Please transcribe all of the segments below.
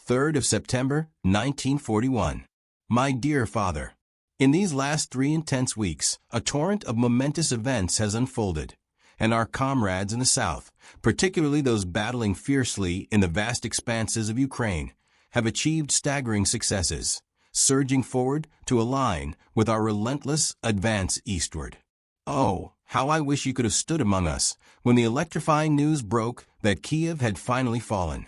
3rd of September, 1941. My dear father, in these last 3 intense weeks, a torrent of momentous events has unfolded, and our comrades in the South, particularly those battling fiercely in the vast expanses of Ukraine, have achieved staggering successes, surging forward to align with our relentless advance eastward. Oh, how I wish you could have stood among us when the electrifying news broke that Kiev had finally fallen.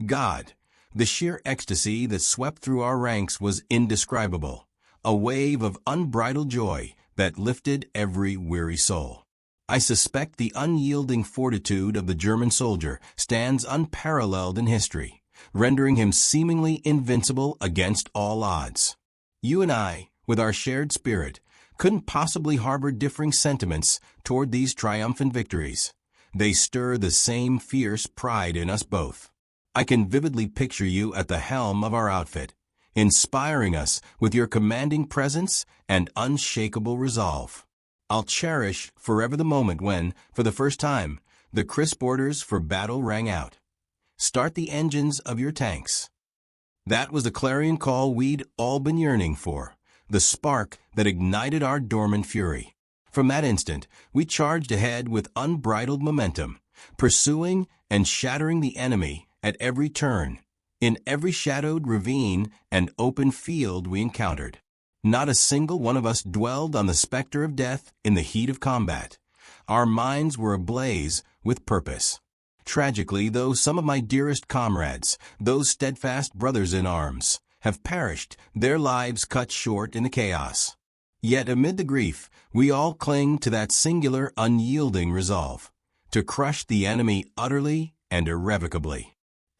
God, the sheer ecstasy that swept through our ranks was indescribable, a wave of unbridled joy that lifted every weary soul. I suspect the unyielding fortitude of the German soldier stands unparalleled in history, rendering him seemingly invincible against all odds. You and I, with our shared spirit, couldn't possibly harbor differing sentiments toward these triumphant victories. They stir the same fierce pride in us both. I can vividly picture you at the helm of our outfit, inspiring us with your commanding presence and unshakable resolve. I'll cherish forever the moment when, for the first time, the crisp orders for battle rang out. Start the engines of your tanks. That was the clarion call we'd all been yearning for, the spark that ignited our dormant fury. From that instant, we charged ahead with unbridled momentum, pursuing and shattering the enemy at every turn, in every shadowed ravine and open field we encountered. Not a single one of us dwelled on the specter of death in the heat of combat. Our minds were ablaze with purpose. Tragically, though, some of my dearest comrades, those steadfast brothers in arms, have perished, their lives cut short in the chaos. Yet amid the grief, we all cling to that singular, unyielding resolve, to crush the enemy utterly and irrevocably.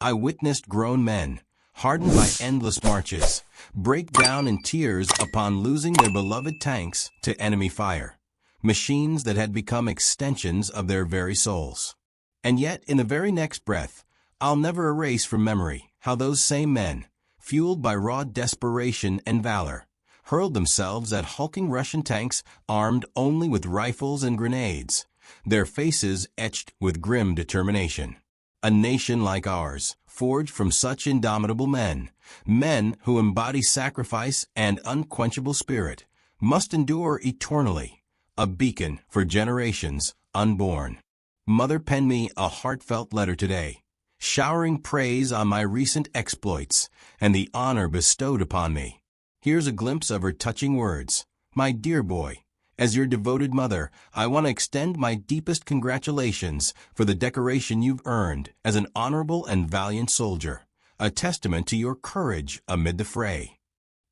I witnessed grown men, hardened by endless marches, break down in tears upon losing their beloved tanks to enemy fire, machines that had become extensions of their very souls. And yet, in the very next breath, I'll never erase from memory how those same men, fueled by raw desperation and valor, hurled themselves at hulking Russian tanks armed only with rifles and grenades, their faces etched with grim determination. A nation like ours, forged from such indomitable men, men who embody sacrifice and unquenchable spirit, must endure eternally, a beacon for generations unborn. Mother penned me a heartfelt letter today, showering praise on my recent exploits and the honor bestowed upon me. Here's a glimpse of her touching words. My dear boy, as your devoted mother, I want to extend my deepest congratulations for the decoration you've earned as an honorable and valiant soldier, a testament to your courage amid the fray.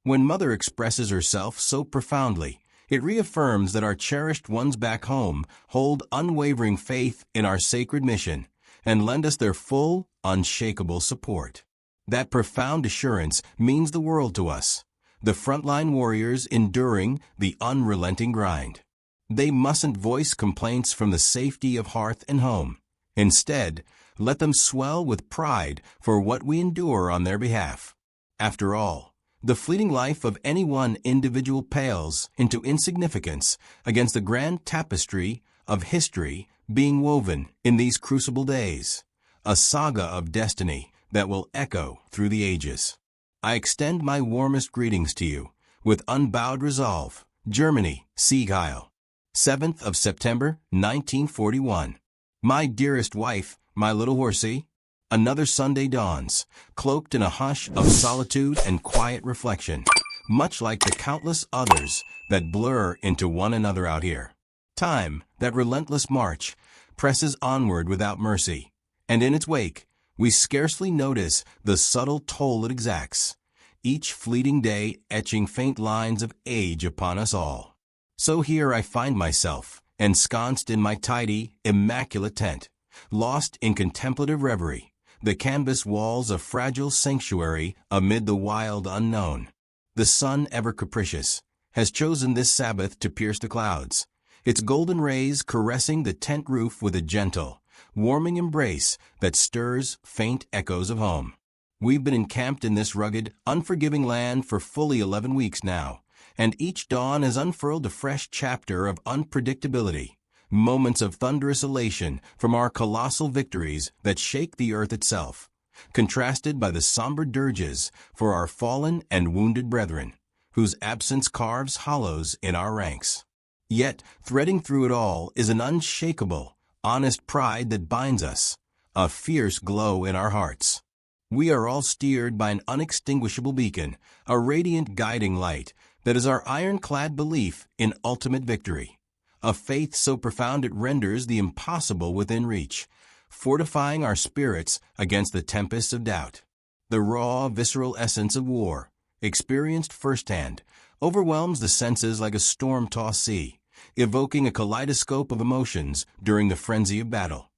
When Mother expresses herself so profoundly, it reaffirms that our cherished ones back home hold unwavering faith in our sacred mission and lend us their full, unshakable support. That profound assurance means the world to us, the frontline warriors enduring the unrelenting grind. They mustn't voice complaints from the safety of hearth and home. Instead, let them swell with pride for what we endure on their behalf. After all, the fleeting life of any one individual pales into insignificance against the grand tapestry of history being woven in these crucible days, a saga of destiny that will echo through the ages. I extend my warmest greetings to you, with unbowed resolve. Germany, Sieg, Heil. 7th of September, 1941. My dearest wife, my little horsey. Another Sunday dawns, cloaked in a hush of solitude and quiet reflection, much like the countless others that blur into one another out here. Time, that relentless march, presses onward without mercy, and in its wake, we scarcely notice the subtle toll it exacts, each fleeting day etching faint lines of age upon us all. So here I find myself, ensconced in my tidy, immaculate tent, lost in contemplative reverie, the canvas walls a fragile sanctuary amid the wild unknown. The sun, ever capricious, has chosen this Sabbath to pierce the clouds, its golden rays caressing the tent roof with a gentle, warming embrace that stirs faint echoes of home. We've been encamped in this rugged, unforgiving land for fully 11 weeks now, and each dawn has unfurled a fresh chapter of unpredictability, moments of thunderous elation from our colossal victories that shake the earth itself, contrasted by the somber dirges for our fallen and wounded brethren, whose absence carves hollows in our ranks. Yet, threading through it all is an unshakable, honest pride that binds us, a fierce glow in our hearts. We are all steered by an unextinguishable beacon, a radiant guiding light that is our ironclad belief in ultimate victory, a faith so profound it renders the impossible within reach, fortifying our spirits against the tempests of doubt. The raw, visceral essence of war, experienced firsthand, overwhelms the senses like a storm-tossed sea, evoking a kaleidoscope of emotions during the frenzy of battle.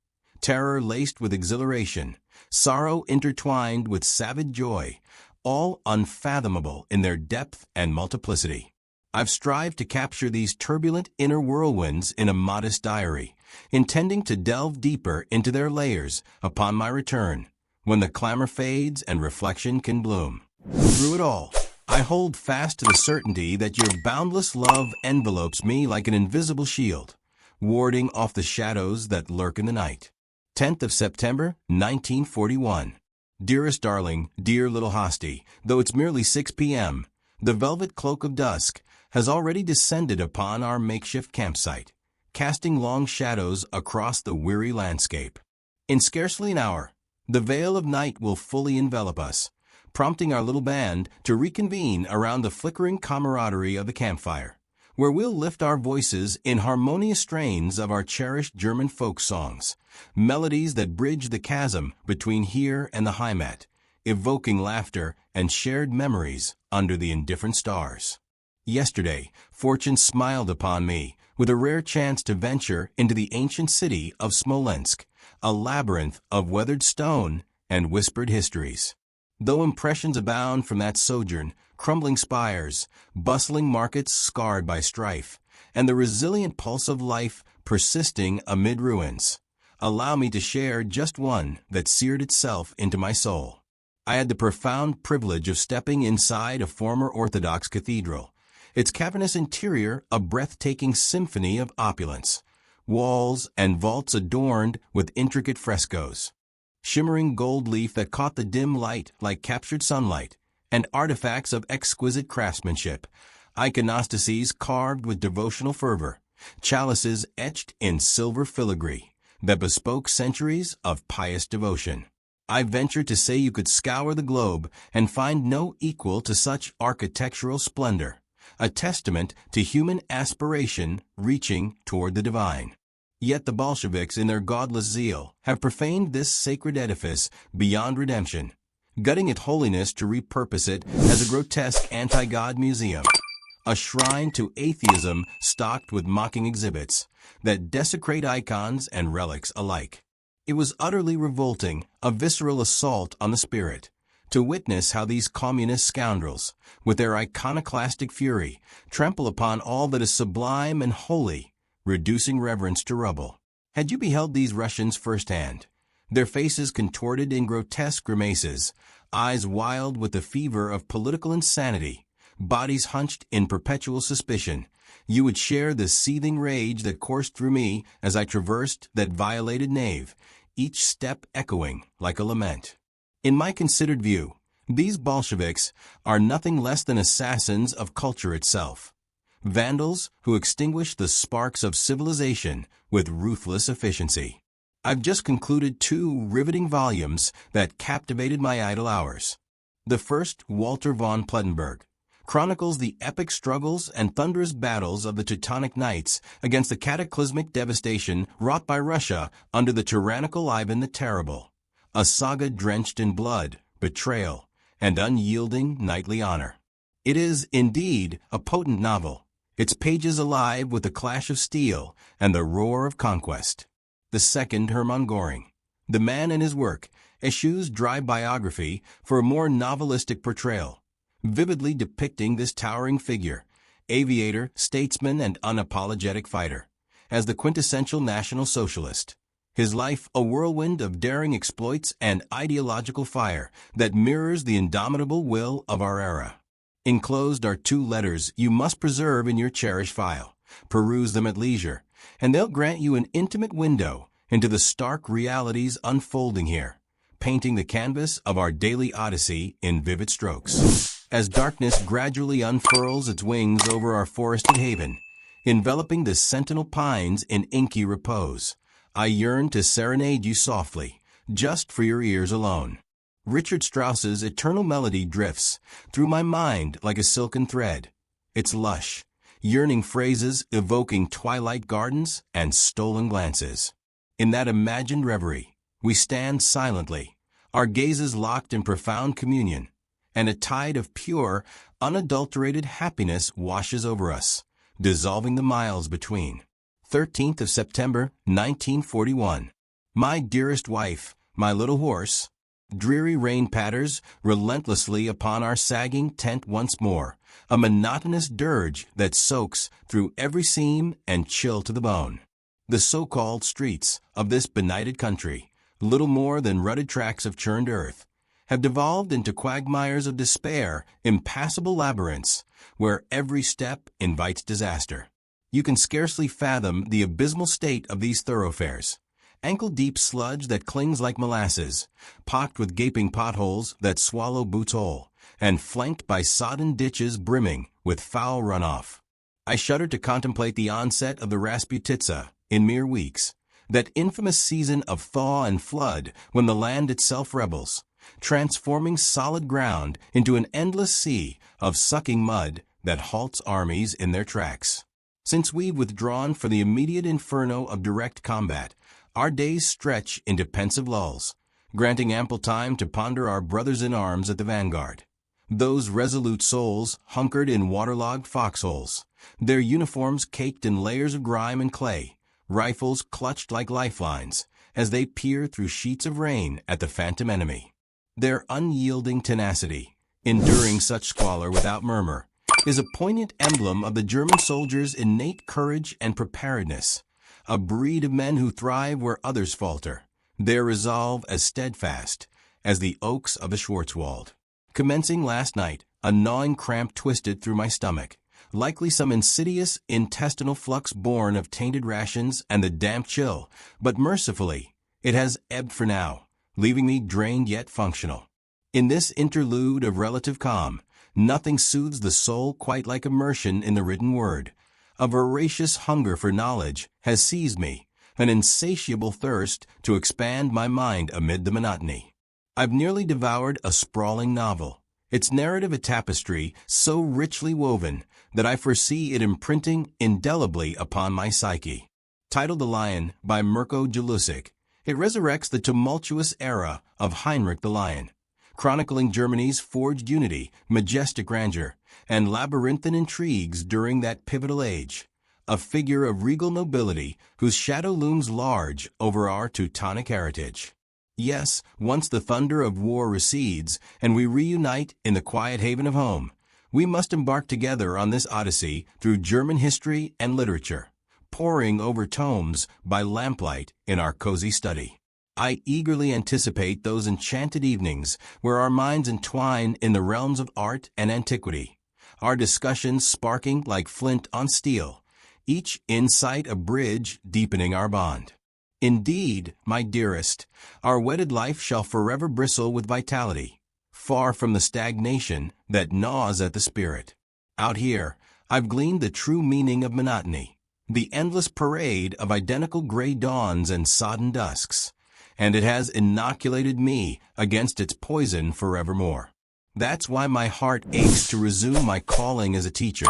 Terror laced with exhilaration, sorrow intertwined with savage joy, all unfathomable in their depth and multiplicity. I've strived to capture these turbulent inner whirlwinds in a modest diary, intending to delve deeper into their layers upon my return, when the clamor fades and reflection can bloom. Through it all, I hold fast to the certainty that your boundless love envelopes me like an invisible shield, warding off the shadows that lurk in the night. 10th of September, 1941. Dearest darling, dear little Hosty, though it's merely 6 p.m., the velvet cloak of dusk has already descended upon our makeshift campsite, casting long shadows across the weary landscape. In scarcely an hour, the veil of night will fully envelop us, prompting our little band to reconvene around the flickering camaraderie of the campfire, where we'll lift our voices in harmonious strains of our cherished German folk songs, melodies that bridge the chasm between here and the Heimat, evoking laughter and shared memories under the indifferent stars. Yesterday, fortune smiled upon me with a rare chance to venture into the ancient city of Smolensk, a labyrinth of weathered stone and whispered histories. Though impressions abound from that sojourn, crumbling spires, bustling markets scarred by strife, and the resilient pulse of life persisting amid ruins, allow me to share just one that seared itself into my soul. I had the profound privilege of stepping inside a former Orthodox cathedral, its cavernous interior a breathtaking symphony of opulence, walls and vaults adorned with intricate frescoes, shimmering gold leaf that caught the dim light like captured sunlight, and artifacts of exquisite craftsmanship, iconostases carved with devotional fervor, chalices etched in silver filigree that bespoke centuries of pious devotion. I venture to say you could scour the globe and find no equal to such architectural splendor, a testament to human aspiration reaching toward the divine. Yet the Bolsheviks, in their godless zeal, have profaned this sacred edifice beyond redemption, gutting its holiness to repurpose it as a grotesque anti-God museum, a shrine to atheism stocked with mocking exhibits that desecrate icons and relics alike. It was utterly revolting, a visceral assault on the spirit, to witness how these communist scoundrels, with their iconoclastic fury, trample upon all that is sublime and holy, reducing reverence to rubble. Had you beheld these Russians firsthand, their faces contorted in grotesque grimaces, eyes wild with the fever of political insanity, bodies hunched in perpetual suspicion, you would share the seething rage that coursed through me as I traversed that violated nave, each step echoing like a lament. In my considered view, these Bolsheviks are nothing less than assassins of culture itself, vandals who extinguish the sparks of civilization with ruthless efficiency. I've just concluded 2 riveting volumes that captivated my idle hours. The first, Walter von Plettenberg, chronicles the epic struggles and thunderous battles of the Teutonic Knights against the cataclysmic devastation wrought by Russia under the tyrannical Ivan the Terrible, a saga drenched in blood, betrayal, and unyielding knightly honor. It is, indeed, a potent novel, its pages alive with the clash of steel and the roar of conquest. The second, Hermann Göring, The Man and His Work, eschews dry biography for a more novelistic portrayal, vividly depicting this towering figure, aviator, statesman, and unapologetic fighter, as the quintessential National Socialist. His life a whirlwind of daring exploits and ideological fire that mirrors the indomitable will of our era. Enclosed are 2 letters you must preserve in your cherished file. Peruse them at leisure, and they'll grant you an intimate window into the stark realities unfolding here, painting the canvas of our daily odyssey in vivid strokes. As darkness gradually unfurls its wings over our forested haven, enveloping the sentinel pines in inky repose, I yearn to serenade you softly, just for your ears alone. Richard Strauss's eternal melody drifts through my mind like a silken thread, its lush, yearning phrases evoking twilight gardens and stolen glances. In that imagined reverie, we stand silently, our gazes locked in profound communion, and a tide of pure, unadulterated happiness washes over us, dissolving the miles between. 13th of September, 1941. My dearest wife, my little horse. Dreary rain patters relentlessly upon our sagging tent once more, a monotonous dirge that soaks through every seam and chill to the bone. The so-called streets of this benighted country, little more than rutted tracts of churned earth, have devolved into quagmires of despair, impassable labyrinths, where every step invites disaster. You can scarcely fathom the abysmal state of these thoroughfares. Ankle-deep sludge that clings like molasses, pocked with gaping potholes that swallow boots whole, and flanked by sodden ditches brimming with foul runoff. I shudder to contemplate the onset of the Rasputitsa in mere weeks, that infamous season of thaw and flood when the land itself rebels, transforming solid ground into an endless sea of sucking mud that halts armies in their tracks. Since we've withdrawn for the immediate inferno of direct combat, our days stretch into pensive lulls, granting ample time to ponder our brothers in arms at the vanguard. Those resolute souls hunkered in waterlogged foxholes, their uniforms caked in layers of grime and clay, rifles clutched like lifelines as they peer through sheets of rain at the phantom enemy. Their unyielding tenacity, enduring such squalor without murmur, is a poignant emblem of the German soldier's innate courage and preparedness, a breed of men who thrive where others falter, their resolve as steadfast as the oaks of the Schwarzwald. Commencing last night, a gnawing cramp twisted through my stomach, likely some insidious intestinal flux born of tainted rations and the damp chill, but mercifully, it has ebbed for now, leaving me drained yet functional. In this interlude of relative calm, nothing soothes the soul quite like immersion in the written word. A voracious hunger for knowledge has seized me, an insatiable thirst to expand my mind amid the monotony. I've nearly devoured a sprawling novel, its narrative a tapestry so richly woven that I foresee it imprinting indelibly upon my psyche. Titled The Lion by Mirko Jelusic, it resurrects the tumultuous era of Heinrich the Lion, chronicling Germany's forged unity, majestic grandeur, and labyrinthine intrigues during that pivotal age, a figure of regal nobility whose shadow looms large over our Teutonic heritage. Yes, once the thunder of war recedes and we reunite in the quiet haven of home, we must embark together on this odyssey through German history and literature, poring over tomes by lamplight in our cozy study. I eagerly anticipate those enchanted evenings where our minds entwine in the realms of art and antiquity, our discussions sparking like flint on steel, each insight a bridge deepening our bond. Indeed, my dearest, our wedded life shall forever bristle with vitality, far from the stagnation that gnaws at the spirit. Out here, I've gleaned the true meaning of monotony, the endless parade of identical gray dawns and sodden dusks, and it has inoculated me against its poison forevermore. That's why my heart aches to resume my calling as a teacher,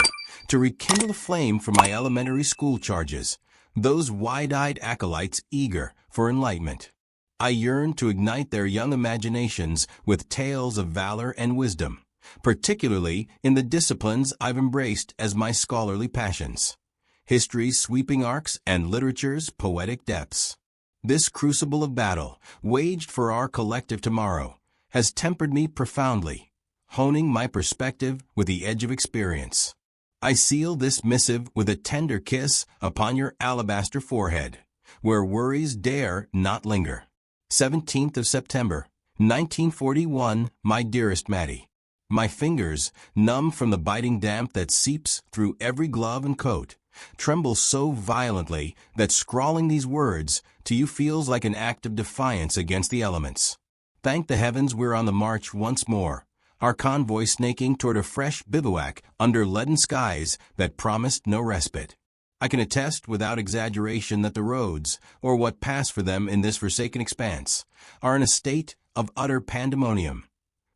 to rekindle a flame from my elementary school charges, those wide-eyed acolytes eager for enlightenment. I yearn to ignite their young imaginations with tales of valor and wisdom, particularly in the disciplines I've embraced as my scholarly passions, history's sweeping arcs and literature's poetic depths. This crucible of battle, waged for our collective tomorrow, has tempered me profoundly, honing my perspective with the edge of experience. I seal this missive with a tender kiss upon your alabaster forehead, where worries dare not linger. 17th of September, 1941, my dearest Maddie. My fingers, numb from the biting damp that seeps through every glove and coat, tremble so violently that scrawling these words to you feels like an act of defiance against the elements. Thank the heavens we're on the march once more, our convoy snaking toward a fresh bivouac under leaden skies that promised no respite. I can attest without exaggeration that the roads, or what pass for them in this forsaken expanse, are in a state of utter pandemonium.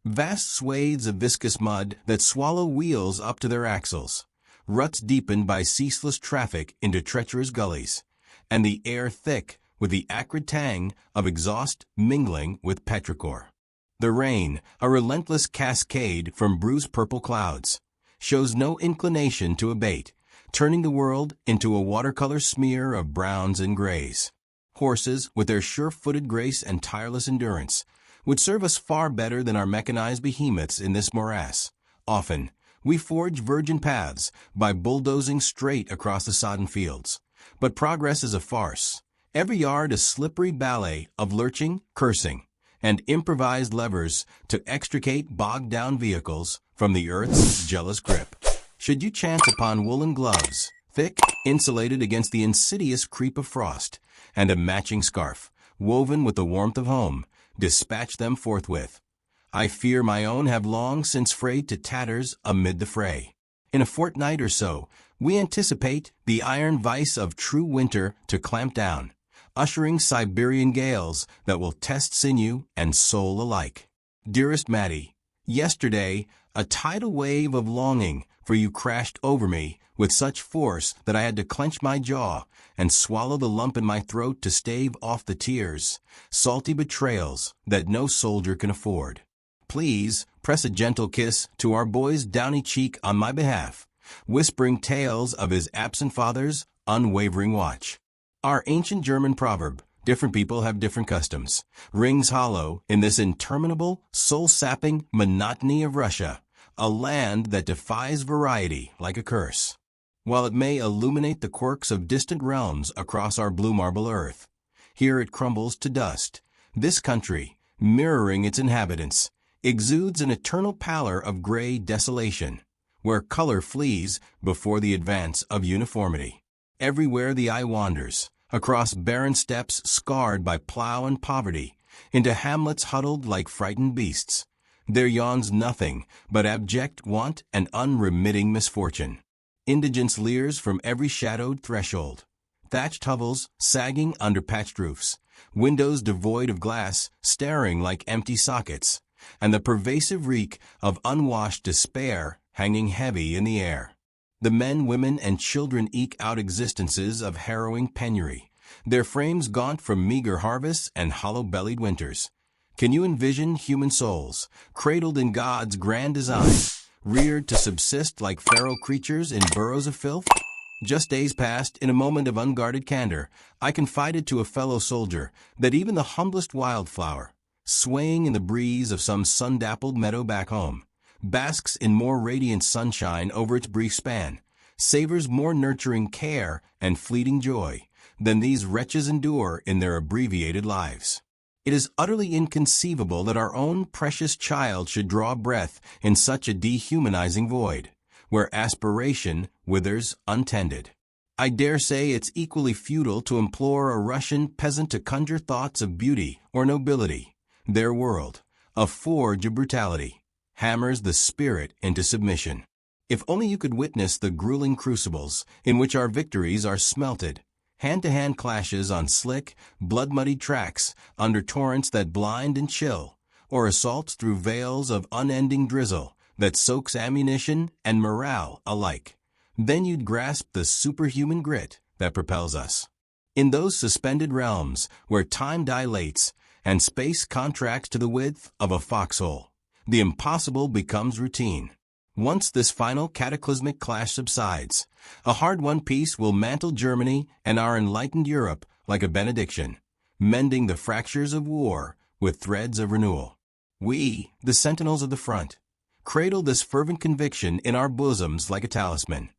Vast swathes of viscous mud that swallow wheels up to their axles, ruts deepened by ceaseless traffic into treacherous gullies, and the air thick with the acrid tang of exhaust mingling with petrichor. The rain, a relentless cascade from bruised purple clouds, shows no inclination to abate, turning the world into a watercolor smear of browns and grays. Horses, with their sure-footed grace and tireless endurance, would serve us far better than our mechanized behemoths in this morass. Often, we forge virgin paths by bulldozing straight across the sodden fields. But progress is a farce. Every yard a slippery ballet of lurching, cursing, and improvised levers to extricate bogged-down vehicles from the earth's jealous grip. Should you chance upon woolen gloves, thick, insulated against the insidious creep of frost, and a matching scarf, woven with the warmth of home, dispatch them forthwith. I fear my own have long since frayed to tatters amid the fray. In a fortnight or so, we anticipate the iron vice of true winter to clamp down, ushering Siberian gales that will test sinew and soul alike. Dearest Maddie, yesterday, a tidal wave of longing for you crashed over me with such force that I had to clench my jaw and swallow the lump in my throat to stave off the tears, salty betrayals that no soldier can afford. Please press a gentle kiss to our boy's downy cheek on my behalf, whispering tales of his absent father's unwavering watch. Our ancient German proverb, different people have different customs, rings hollow in this interminable, soul-sapping monotony of Russia, a land that defies variety like a curse. While it may illuminate the quirks of distant realms across our blue marble earth, here it crumbles to dust. This country, mirroring its inhabitants, exudes an eternal pallor of gray desolation, where color flees before the advance of uniformity. Everywhere the eye wanders, across barren steppes scarred by plow and poverty, into hamlets huddled like frightened beasts, there yawns nothing but abject want and unremitting misfortune. Indigence leers from every shadowed threshold. Thatched hovels sagging under patched roofs, windows devoid of glass staring like empty sockets, and the pervasive reek of unwashed despair hanging heavy in the air. The men, women, and children eke out existences of harrowing penury, their frames gaunt from meager harvests and hollow-bellied winters. Can you envision human souls, cradled in God's grand design, reared to subsist like feral creatures in burrows of filth? Just days past, in a moment of unguarded candor, I confided to a fellow soldier that even the humblest wildflower, swaying in the breeze of some sun-dappled meadow back home, basks in more radiant sunshine over its brief span, savors more nurturing care and fleeting joy than these wretches endure in their abbreviated lives. It is utterly inconceivable that our own precious child should draw breath in such a dehumanizing void, where aspiration withers untended. I dare say it's equally futile to implore a Russian peasant to conjure thoughts of beauty or nobility. Their world, a forge of brutality, hammers the spirit into submission. If only you could witness the grueling crucibles in which our victories are smelted, hand-to-hand clashes on slick, blood-muddied tracks under torrents that blind and chill, or assaults through veils of unending drizzle that soaks ammunition and morale alike. Then you'd grasp the superhuman grit that propels us. In those suspended realms where time dilates and space contracts to the width of a foxhole, the impossible becomes routine. Once this final cataclysmic clash subsides, a hard-won peace will mantle Germany and our enlightened Europe like a benediction, mending the fractures of war with threads of renewal. We, the sentinels of the front, cradle this fervent conviction in our bosoms like a talisman.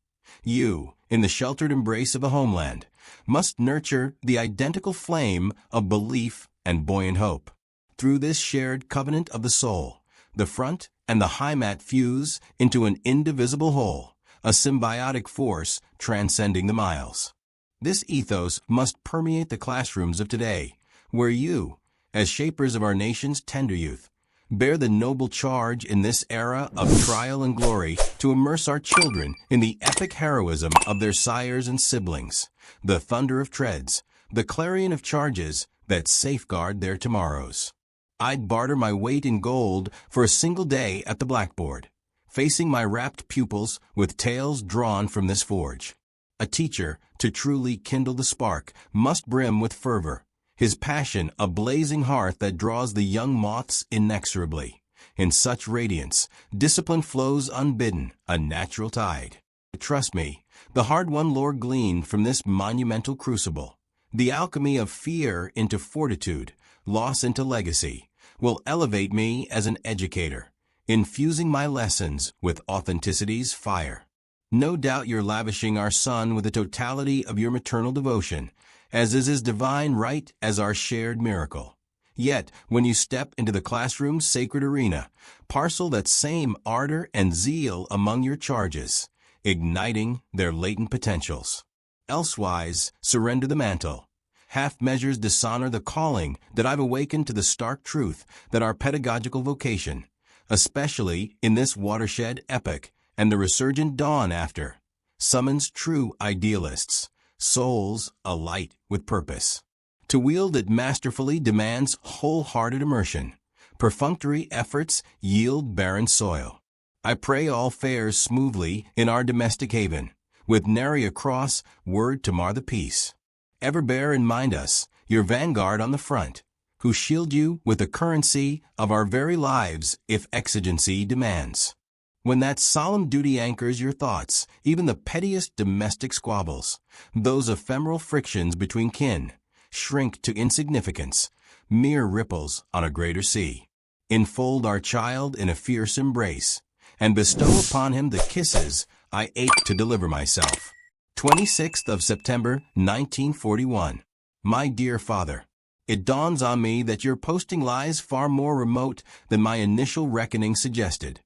You, in the sheltered embrace of a homeland, must nurture the identical flame of belief and buoyant hope. Through this shared covenant of the soul, the front and the Heimat fuse into an indivisible whole, a symbiotic force transcending the miles. This ethos must permeate the classrooms of today, where you, as shapers of our nation's tender youth, bear the noble charge in this era of trial and glory to immerse our children in the epic heroism of their sires and siblings, the thunder of treads, the clarion of charges that safeguard their tomorrows. I'd barter my weight in gold for a single day at the blackboard, facing my rapt pupils with tales drawn from this forge. A teacher, to truly kindle the spark, must brim with fervor, his passion a blazing hearth that draws the young moths inexorably. In such radiance, discipline flows unbidden, a natural tide. Trust me, the hard-won lore gleaned from this monumental crucible, the alchemy of fear into fortitude, loss into legacy, will elevate me as an educator, infusing my lessons with authenticity's fire. No doubt you're lavishing our son with the totality of your maternal devotion, as is his divine right as our shared miracle. Yet, when you step into the classroom's sacred arena, parcel that same ardor and zeal among your charges, igniting their latent potentials. Elsewise, surrender the mantle. Half measures dishonor the calling that I've awakened to the stark truth that our pedagogical vocation, especially in this watershed epoch and the resurgent dawn after, summons true idealists, souls alight with purpose. To wield it masterfully demands wholehearted immersion. Perfunctory efforts yield barren soil. I pray all fares smoothly in our domestic haven, with nary a cross word to mar the peace. Ever bear in mind us, your vanguard on the front, who shield you with the currency of our very lives if exigency demands. When that solemn duty anchors your thoughts, even the pettiest domestic squabbles, those ephemeral frictions between kin, shrink to insignificance, mere ripples on a greater sea. Enfold our child in a fierce embrace, and bestow upon him the kisses I ache to deliver myself. 26th of September, 1941. My dear father, it dawns on me that your posting lies far more remote than my initial reckoning suggested.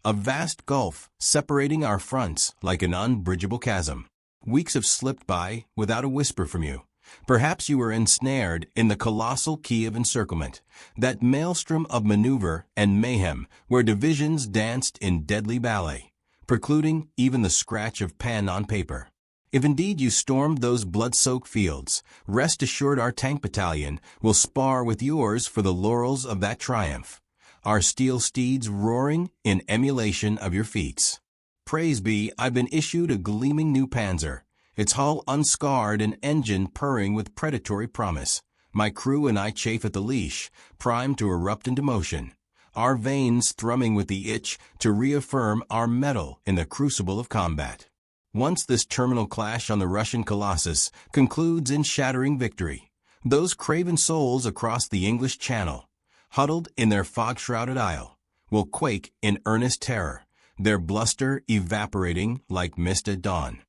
A vast gulf separating our fronts like an unbridgeable chasm. Weeks have slipped by without a whisper from you. Perhaps you were ensnared in the colossal key of encirclement, that maelstrom of maneuver and mayhem where divisions danced in deadly ballet, precluding even the scratch of pen on paper. If indeed you stormed those blood-soaked fields, rest assured our tank battalion will spar with yours for the laurels of that triumph, our steel steeds roaring in emulation of your feats. Praise be, I've been issued a gleaming new Panzer, its hull unscarred and engine purring with predatory promise. My crew and I chafe at the leash, primed to erupt into motion, our veins thrumming with the itch to reaffirm our mettle in the crucible of combat. Once this terminal clash on the Russian Colossus concludes in shattering victory, those craven souls across the English Channel, huddled in their fog-shrouded isle, will quake in earnest terror, their bluster evaporating like mist at dawn.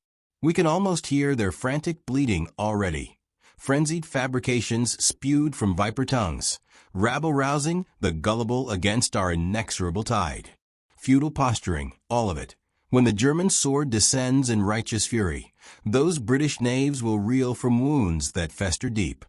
We can almost hear their frantic bleating already, frenzied fabrications spewed from viper tongues, rabble-rousing the gullible against our inexorable tide. Futile posturing, all of it. When the German sword descends in righteous fury, those British knaves will reel from wounds that fester deep.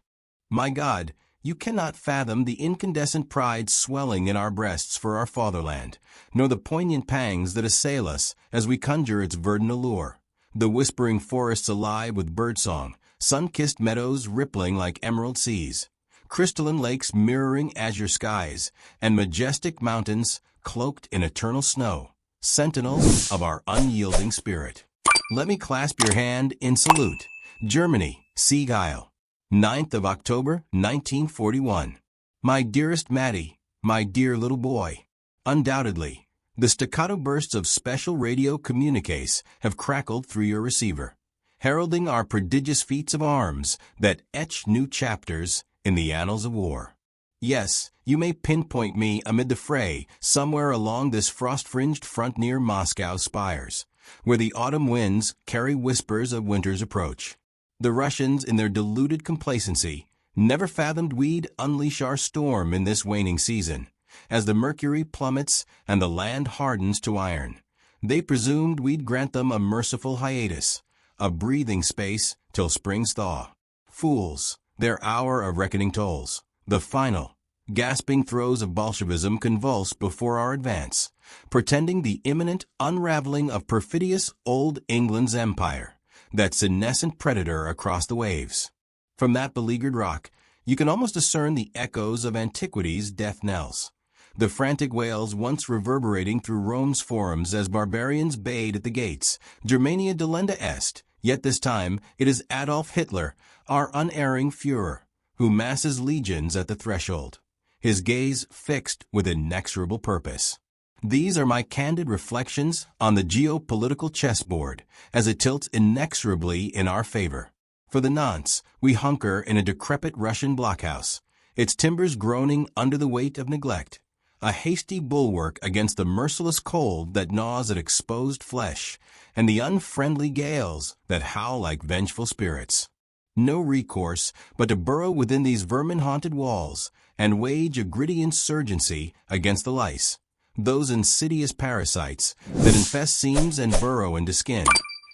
My God, you cannot fathom the incandescent pride swelling in our breasts for our fatherland, nor the poignant pangs that assail us as we conjure its verdant allure. The whispering forests alive with birdsong, sun-kissed meadows rippling like emerald seas, crystalline lakes mirroring azure skies, and majestic mountains cloaked in eternal snow, sentinels of our unyielding spirit. Let me clasp your hand in salute. Germany, Sieg, Heil. 9th of October, 1941. My dearest Maddie, my dear little boy. Undoubtedly, the staccato bursts of special radio communiques have crackled through your receiver, heralding our prodigious feats of arms that etch new chapters in the annals of war. Yes, you may pinpoint me amid the fray somewhere along this frost-fringed front near Moscow spires, where the autumn winds carry whispers of winter's approach. The Russians, in their deluded complacency, never fathomed we'd unleash our storm in this waning season. As the mercury plummets and the land hardens to iron, they presumed we'd grant them a merciful hiatus, a breathing space till spring's thaw. Fools, their hour of reckoning tolls. The final, Gasping throes of Bolshevism convulse before our advance, portending the imminent unraveling of perfidious Old England's empire, that senescent predator across the waves. From that beleaguered rock, you can almost discern the echoes of antiquity's death knells, the frantic wails once reverberating through Rome's forums as barbarians bayed at the gates, Germania delenda est, yet this time it is Adolf Hitler, our unerring Führer, who masses legions at the threshold, his gaze fixed with inexorable purpose. These are my candid reflections on the geopolitical chessboard as it tilts inexorably in our favor. For the nonce, we hunker in a decrepit Russian blockhouse, its timbers groaning under the weight of neglect, a hasty bulwark against the merciless cold that gnaws at exposed flesh and the unfriendly gales that howl like vengeful spirits. No recourse but to burrow within these vermin-haunted walls and wage a gritty insurgency against the lice, those insidious parasites that infest seams and burrow into skin,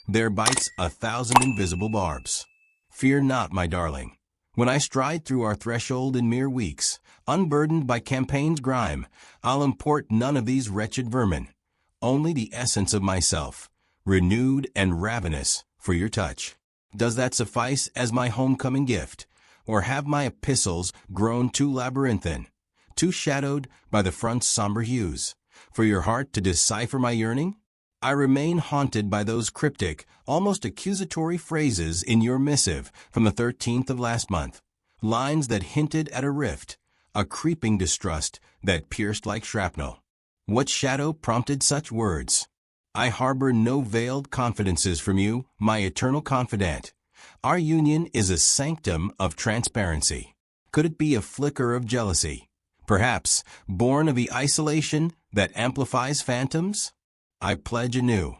their bites 1,000 invisible barbs. Fear not, my darling. When I stride through our threshold in mere weeks, unburdened by campaign's grime, I'll import none of these wretched vermin, only the essence of myself, renewed and ravenous for your touch. Does that suffice as my homecoming gift, or have my epistles grown too labyrinthine, too shadowed by the front's somber hues, for your heart to decipher my yearning? I remain haunted by those cryptic, almost accusatory phrases in your missive from the 13th of last month, lines that hinted at a rift, a creeping distrust that pierced like shrapnel. What shadow prompted such words? I harbor no veiled confidences from you, my eternal confidant. Our union is a sanctum of transparency. Could it be a flicker of jealousy, perhaps born of the isolation that amplifies phantoms? I pledge anew,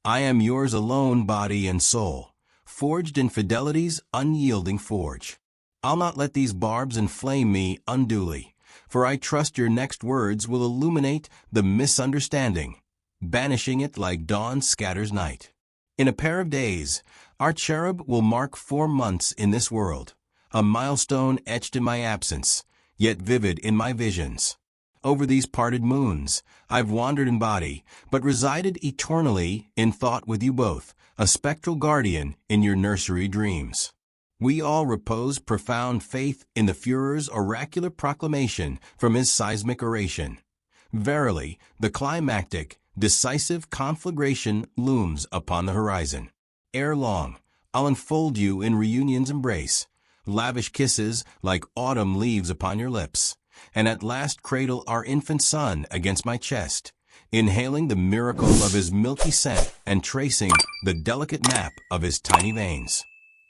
I am yours alone, body and soul, forged in fidelity's unyielding forge. I'll not let these barbs inflame me unduly, for I trust your next words will illuminate the misunderstanding, banishing it like dawn scatters night. In a pair of days, our cherub will mark 4 months in this world, a milestone etched in my absence, yet vivid in my visions. Over these parted moons, I've wandered in body, but resided eternally in thought with you both, a spectral guardian in your nursery dreams. We all repose profound faith in the Führer's oracular proclamation from his seismic oration. Verily, the climactic, decisive conflagration looms upon the horizon. Ere long, I'll enfold you in reunion's embrace, lavish kisses like autumn leaves upon your lips, and at last cradle our infant son against my chest, inhaling the miracle of his milky scent and tracing the delicate map of his tiny veins.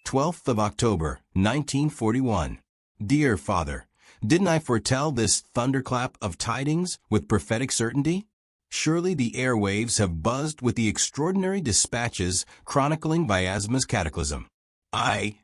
12th of October, 1941. Dear Father, didn't I foretell this thunderclap of tidings with prophetic certainty? Surely the airwaves have buzzed with the extraordinary dispatches chronicling Vyazma's cataclysm.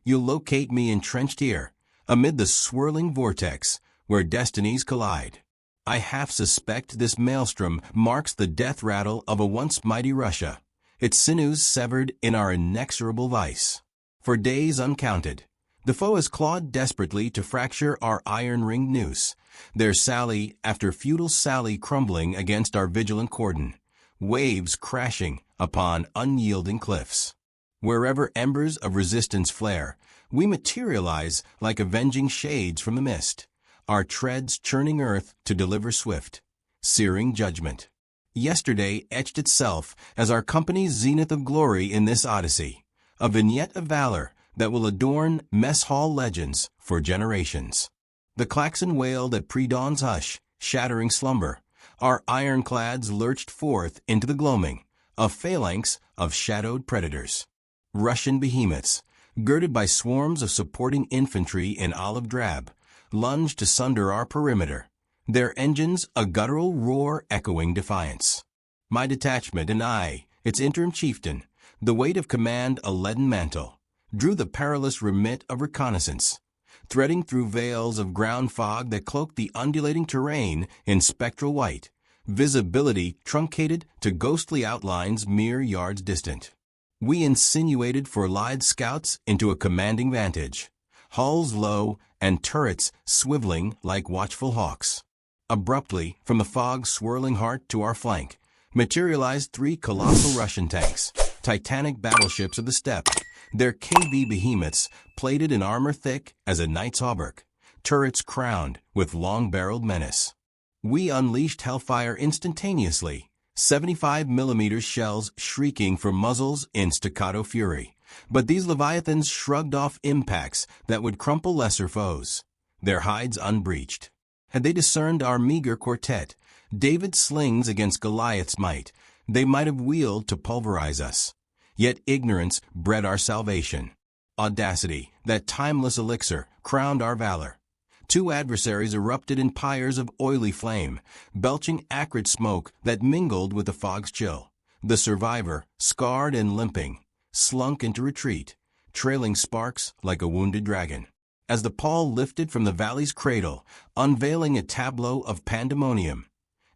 You'll locate me entrenched here, amid the swirling vortex, where destinies collide. I half suspect this maelstrom marks the death rattle of a once mighty Russia, its sinews severed in our inexorable vice. For days uncounted, the foe has clawed desperately to fracture our iron-ringed noose, their sally after futile sally crumbling against our vigilant cordon, waves crashing upon unyielding cliffs. Wherever embers of resistance flare, we materialize like avenging shades from the mist, our treads churning earth to deliver swift, searing judgment. Yesterday etched itself as our company's zenith of glory in this odyssey, a vignette of valor that will adorn mess hall legends for generations. The klaxon wailed at pre-dawn's hush, shattering slumber. Our ironclads lurched forth into the gloaming, a phalanx of shadowed predators. Russian behemoths, girded by swarms of supporting infantry in olive drab, lunged to sunder our perimeter, their engines a guttural roar echoing defiance. My detachment and I, its interim chieftain, the weight of command a leaden mantle, drew the perilous remit of reconnaissance, threading through veils of ground fog that cloaked the undulating terrain in spectral white, visibility truncated to ghostly outlines mere yards distant. We insinuated for lithe scouts into a commanding vantage, hulls low and turrets swiveling like watchful hawks. Abruptly, from the fog swirling hard to our flank, materialized 3 colossal Russian tanks, titanic battleships of the steppe, their KV behemoths plated in armor thick as a knight's hauberk, turrets crowned with long-barreled menace. We unleashed hellfire instantaneously, 75mm shells shrieking from muzzles in staccato fury. But these leviathans shrugged off impacts that would crumple lesser foes, their hides unbreached. Had they discerned our meager quartet, David's slings against Goliath's might, they might have wheeled to pulverize us. Yet ignorance bred our salvation. Audacity, that timeless elixir, crowned our valor. 2 adversaries erupted in pyres of oily flame, belching acrid smoke that mingled with the fog's chill. The survivor, scarred and limping, slunk into retreat, trailing sparks like a wounded dragon. As the pall lifted from the valley's cradle, unveiling a tableau of pandemonium,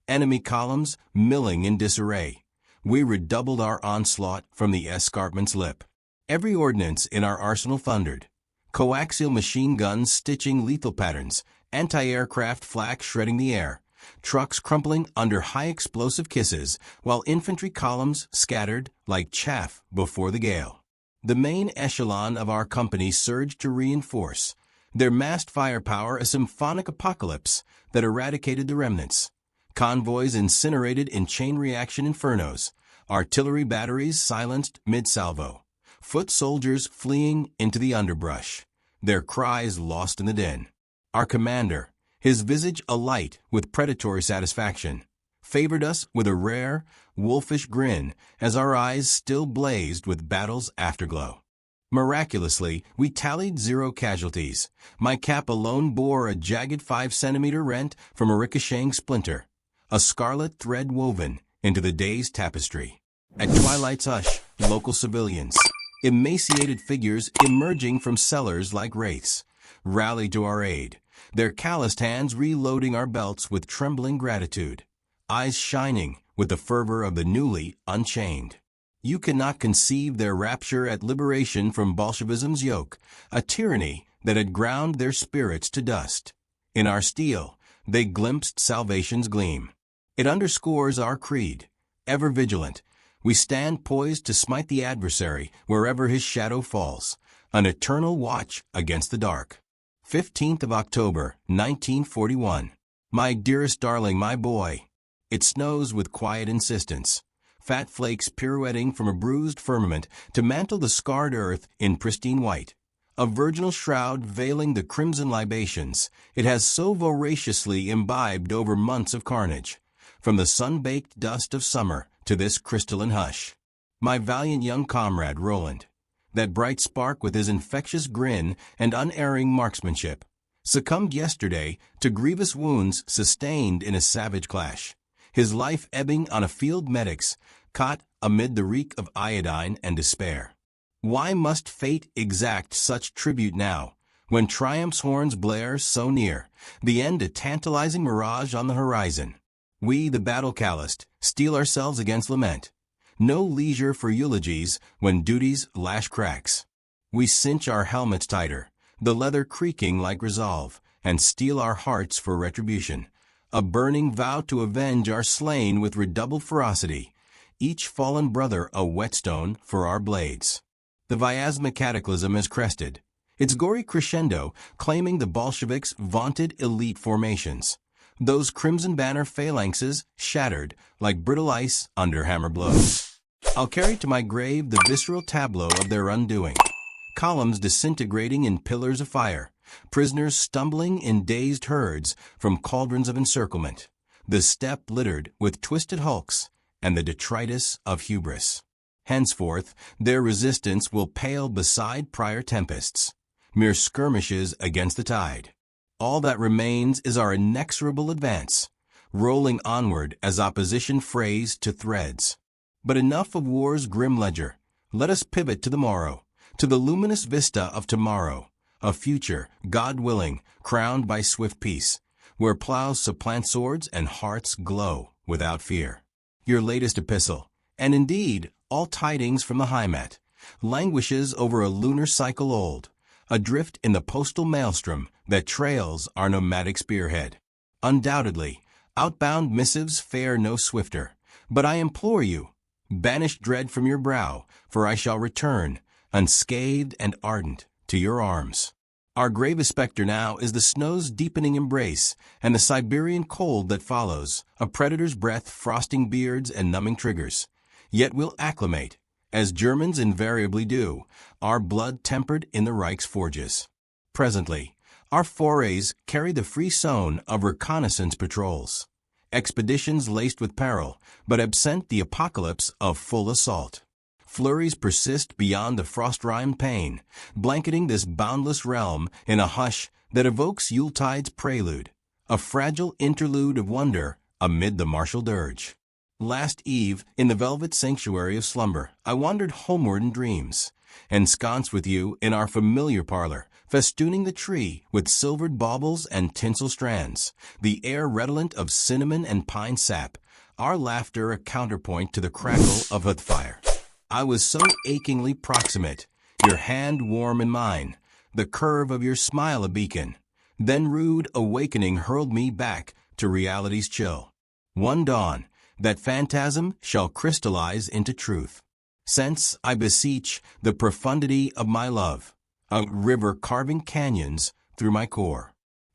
enemy columns milling in disarray, we redoubled our onslaught from the escarpment's lip. Every ordnance in our arsenal thundered, coaxial machine guns stitching lethal patterns, anti-aircraft flak shredding the air, trucks crumpling under high-explosive kisses, while infantry columns scattered like chaff before the gale. The main echelon of our company surged to reinforce, their massed firepower a symphonic apocalypse that eradicated the remnants. Convoys incinerated in chain reaction infernos, artillery batteries silenced mid-salvo, foot soldiers fleeing into the underbrush, their cries lost in the din. Our commander, his visage alight with predatory satisfaction, favored us with a rare, wolfish grin as our eyes still blazed with battle's afterglow. Miraculously, we tallied 0 casualties. My cap alone bore a jagged 5-centimeter rent from a ricocheting splinter, a scarlet thread woven into the day's tapestry. At twilight's hush, local civilians, emaciated figures emerging from cellars like wraiths, rallied to our aid, their calloused hands reloading our belts with trembling gratitude, eyes shining with the fervor of the newly unchained. You cannot conceive their rapture at liberation from Bolshevism's yoke, a tyranny that had ground their spirits to dust. In our steel, they glimpsed salvation's gleam. It underscores our creed. Ever vigilant, we stand poised to smite the adversary wherever his shadow falls, an eternal watch against the dark. 15th of October, 1941. My dearest darling, my boy. It snows with quiet insistence, fat flakes pirouetting from a bruised firmament to mantle the scarred earth in pristine white. A virginal shroud veiling the crimson libations it has so voraciously imbibed over months of carnage, from the sun-baked dust of summer to this crystalline hush. My valiant young comrade, Roland, that bright spark with his infectious grin and unerring marksmanship, succumbed yesterday to grievous wounds sustained in a savage clash, his life ebbing on a field medic's cot amid the reek of iodine and despair. Why must fate exact such tribute now, when triumph's horns blare so near, the end a tantalizing mirage on the horizon? We, the battle-calloused, steel ourselves against lament. No leisure for eulogies when duty's lash cracks. We cinch our helmets tighter, the leather creaking like resolve, and steel our hearts for retribution, a burning vow to avenge our slain with redoubled ferocity, each fallen brother a whetstone for our blades. The Vyazma cataclysm is crested, its gory crescendo claiming the Bolsheviks' vaunted elite formations, those crimson banner phalanxes shattered like brittle ice under hammer blows. I'll carry to my grave the visceral tableau of their undoing, columns disintegrating in pillars of fire, prisoners stumbling in dazed herds from cauldrons of encirclement, the steppe littered with twisted hulks and the detritus of hubris. Henceforth, their resistance will pale beside prior tempests, mere skirmishes against the tide. All that remains is our inexorable advance, rolling onward as opposition frays to threads. But enough of war's grim ledger. Let us pivot to the morrow, to the luminous vista of tomorrow, a future, God willing, crowned by swift peace, where plows supplant swords and hearts glow without fear. Your latest epistle, and indeed all tidings from the Heimat, languishes over a lunar cycle old, adrift in the postal maelstrom that trails our nomadic spearhead. Undoubtedly, outbound missives fare no swifter, but I implore you, banish dread from your brow, for I shall return, unscathed and ardent, to your arms. Our gravest specter now is the snow's deepening embrace and the Siberian cold that follows, a predator's breath frosting beards and numbing triggers. Yet we'll acclimate, as Germans invariably do, our blood tempered in the Reich's forges. Presently, our forays carry the frisson of reconnaissance patrols. Expeditions laced with peril, but absent the apocalypse of full assault. Flurries persist beyond the frost-rimed pain, blanketing this boundless realm in a hush that evokes Yuletide's prelude, a fragile interlude of wonder amid the martial dirge. Last eve, in the velvet sanctuary of slumber, I wandered homeward in dreams, ensconced with you in our familiar parlor, festooning the tree with silvered baubles and tinsel strands, the air redolent of cinnamon and pine sap, our laughter a counterpoint to the crackle of hearth fire. I was so achingly proximate, your hand warm in mine, the curve of your smile a beacon. Then rude awakening hurled me back to reality's chill. One dawn, that phantasm shall crystallize into truth. Sense, I beseech, the profundity of my love, a river carving canyons through my core.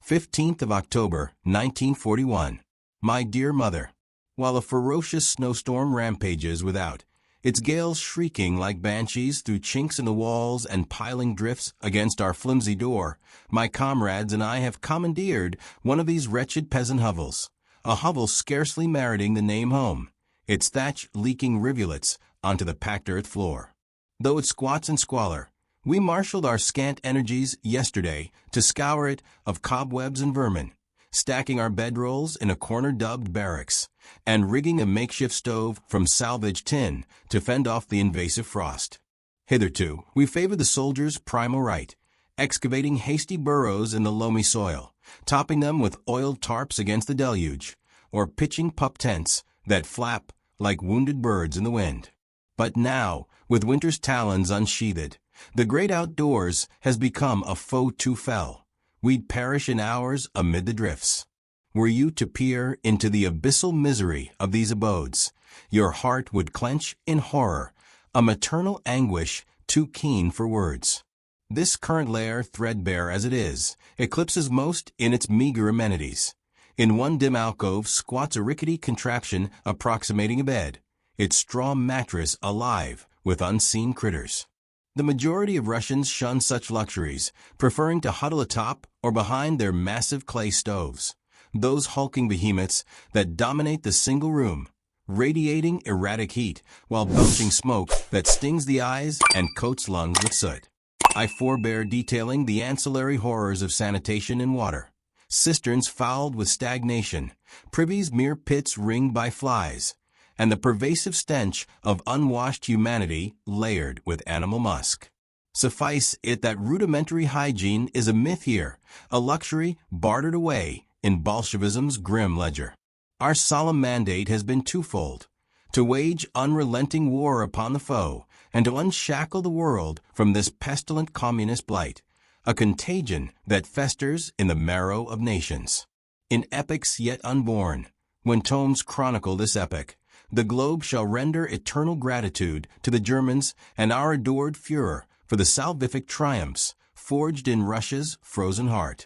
15th of October, 1941. My dear mother, while a ferocious snowstorm rampages without, its gales shrieking like banshees through chinks in the walls and piling drifts against our flimsy door, my comrades and I have commandeered one of these wretched peasant hovels, a hovel scarcely meriting the name home, its thatch leaking rivulets onto the packed earth floor. Though it squats in squalor, we marshaled our scant energies yesterday to scour it of cobwebs and vermin, stacking our bedrolls in a corner dubbed barracks, and rigging a makeshift stove from salvaged tin to fend off the invasive frost. Hitherto, we favored the soldier's primal right, excavating hasty burrows in the loamy soil, topping them with oiled tarps against the deluge, or pitching pup tents that flap like wounded birds in the wind. But now, with winter's talons unsheathed, the great outdoors has become a foe too fell. We'd perish in hours amid the drifts. Were you to peer into the abyssal misery of these abodes, your heart would clench in horror, a maternal anguish too keen for words. This current lair, threadbare as it is, eclipses most in its meager amenities. In one dim alcove squats a rickety contraption approximating a bed, its straw mattress alive with unseen critters. The majority of Russians shun such luxuries, preferring to huddle atop or behind their massive clay stoves, those hulking behemoths that dominate the single room, radiating erratic heat while belching smoke that stings the eyes and coats lungs with soot. I forbear detailing the ancillary horrors of sanitation and water. Cisterns fouled with stagnation, privies mere pits ringed by flies, and the pervasive stench of unwashed humanity layered with animal musk. Suffice it that rudimentary hygiene is a myth here, a luxury bartered away in Bolshevism's grim ledger. Our solemn mandate has been twofold: to wage unrelenting war upon the foe, and to unshackle the world from this pestilent communist blight, a contagion that festers in the marrow of nations. In epochs yet unborn, when tomes chronicle this epoch, the globe shall render eternal gratitude to the Germans and our adored Führer for the salvific triumphs forged in Russia's frozen heart,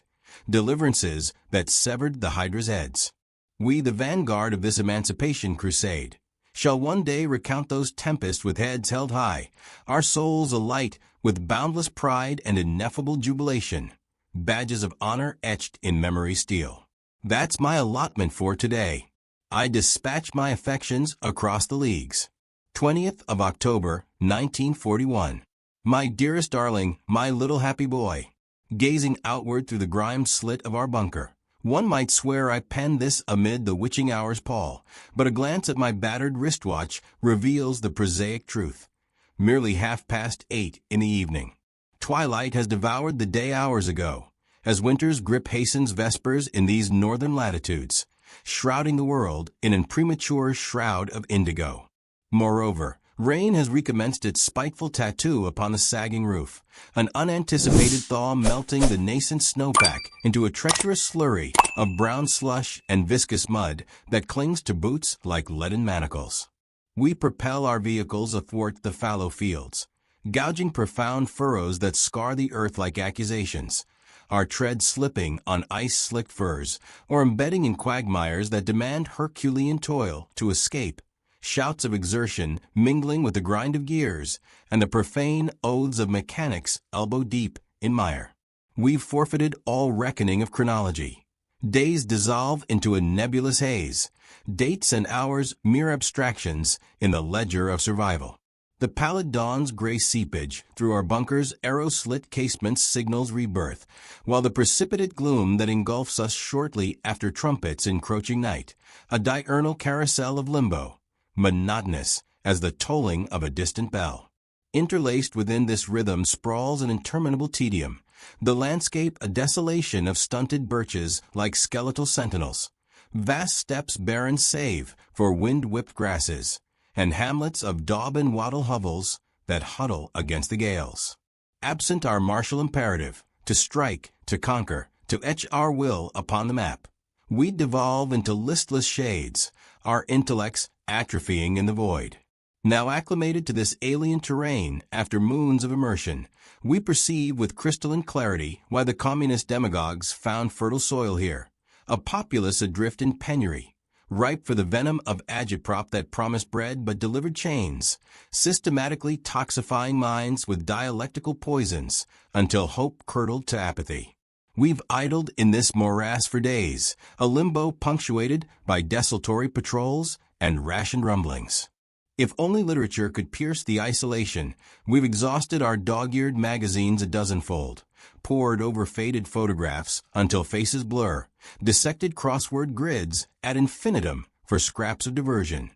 deliverances that severed the Hydra's heads. We, the vanguard of this emancipation crusade, shall one day recount those tempests with heads held high, our souls alight with boundless pride and ineffable jubilation, badges of honor etched in memory's steel. That's my allotment for today. I dispatch my affections across the leagues. 20th of October, 1941. My dearest darling, my little happy boy. Gazing outward through the grimed slit of our bunker, one might swear I penned this amid the witching hour's pall, but a glance at my battered wristwatch reveals the prosaic truth. Merely 8:30 in the evening. Twilight has devoured the day hours ago, as winter's grip hastens vespers in these northern latitudes, shrouding the world in an premature shroud of indigo. Moreover, Rain has recommenced its spiteful tattoo upon the sagging roof, an unanticipated thaw melting the nascent snowpack into a treacherous slurry of brown slush and viscous mud that clings to boots like leaden manacles. We propel our vehicles athwart the fallow fields, gouging profound furrows that scar the earth like accusations, our tread slipping on ice-slicked furs or embedding in quagmires that demand Herculean toil to escape, shouts of exertion mingling with the grind of gears and the profane oaths of mechanics elbow-deep in mire. We've forfeited all reckoning of chronology. Days dissolve into a nebulous haze, dates and hours mere abstractions in the ledger of survival. The pallid dawn's gray seepage through our bunker's arrow-slit casements signals rebirth, while the precipitate gloom that engulfs us shortly after trumpets encroaching night, a diurnal carousel of limbo, monotonous as the tolling of a distant bell. Interlaced within this rhythm sprawls an interminable tedium, the landscape a desolation of stunted birches like skeletal sentinels, vast steppes barren save for wind-whipped grasses, and hamlets of daub and wattle hovels that huddle against the gales. Absent our martial imperative, to strike, to conquer, to etch our will upon the map, we devolve into listless shades, our intellects atrophying in the void. Now acclimated to this alien terrain after moons of immersion, we perceive with crystalline clarity why the communist demagogues found fertile soil here, a populace adrift in penury, ripe for the venom of agitprop that promised bread but delivered chains, systematically toxifying minds with dialectical poisons until hope curdled to apathy. We've idled in this morass for days, a limbo punctuated by desultory patrols and rationed rumblings. If only literature could pierce the isolation, we've exhausted our dog-eared magazines a dozenfold, pored over faded photographs until faces blur, dissected crossword grids ad infinitum for scraps of diversion,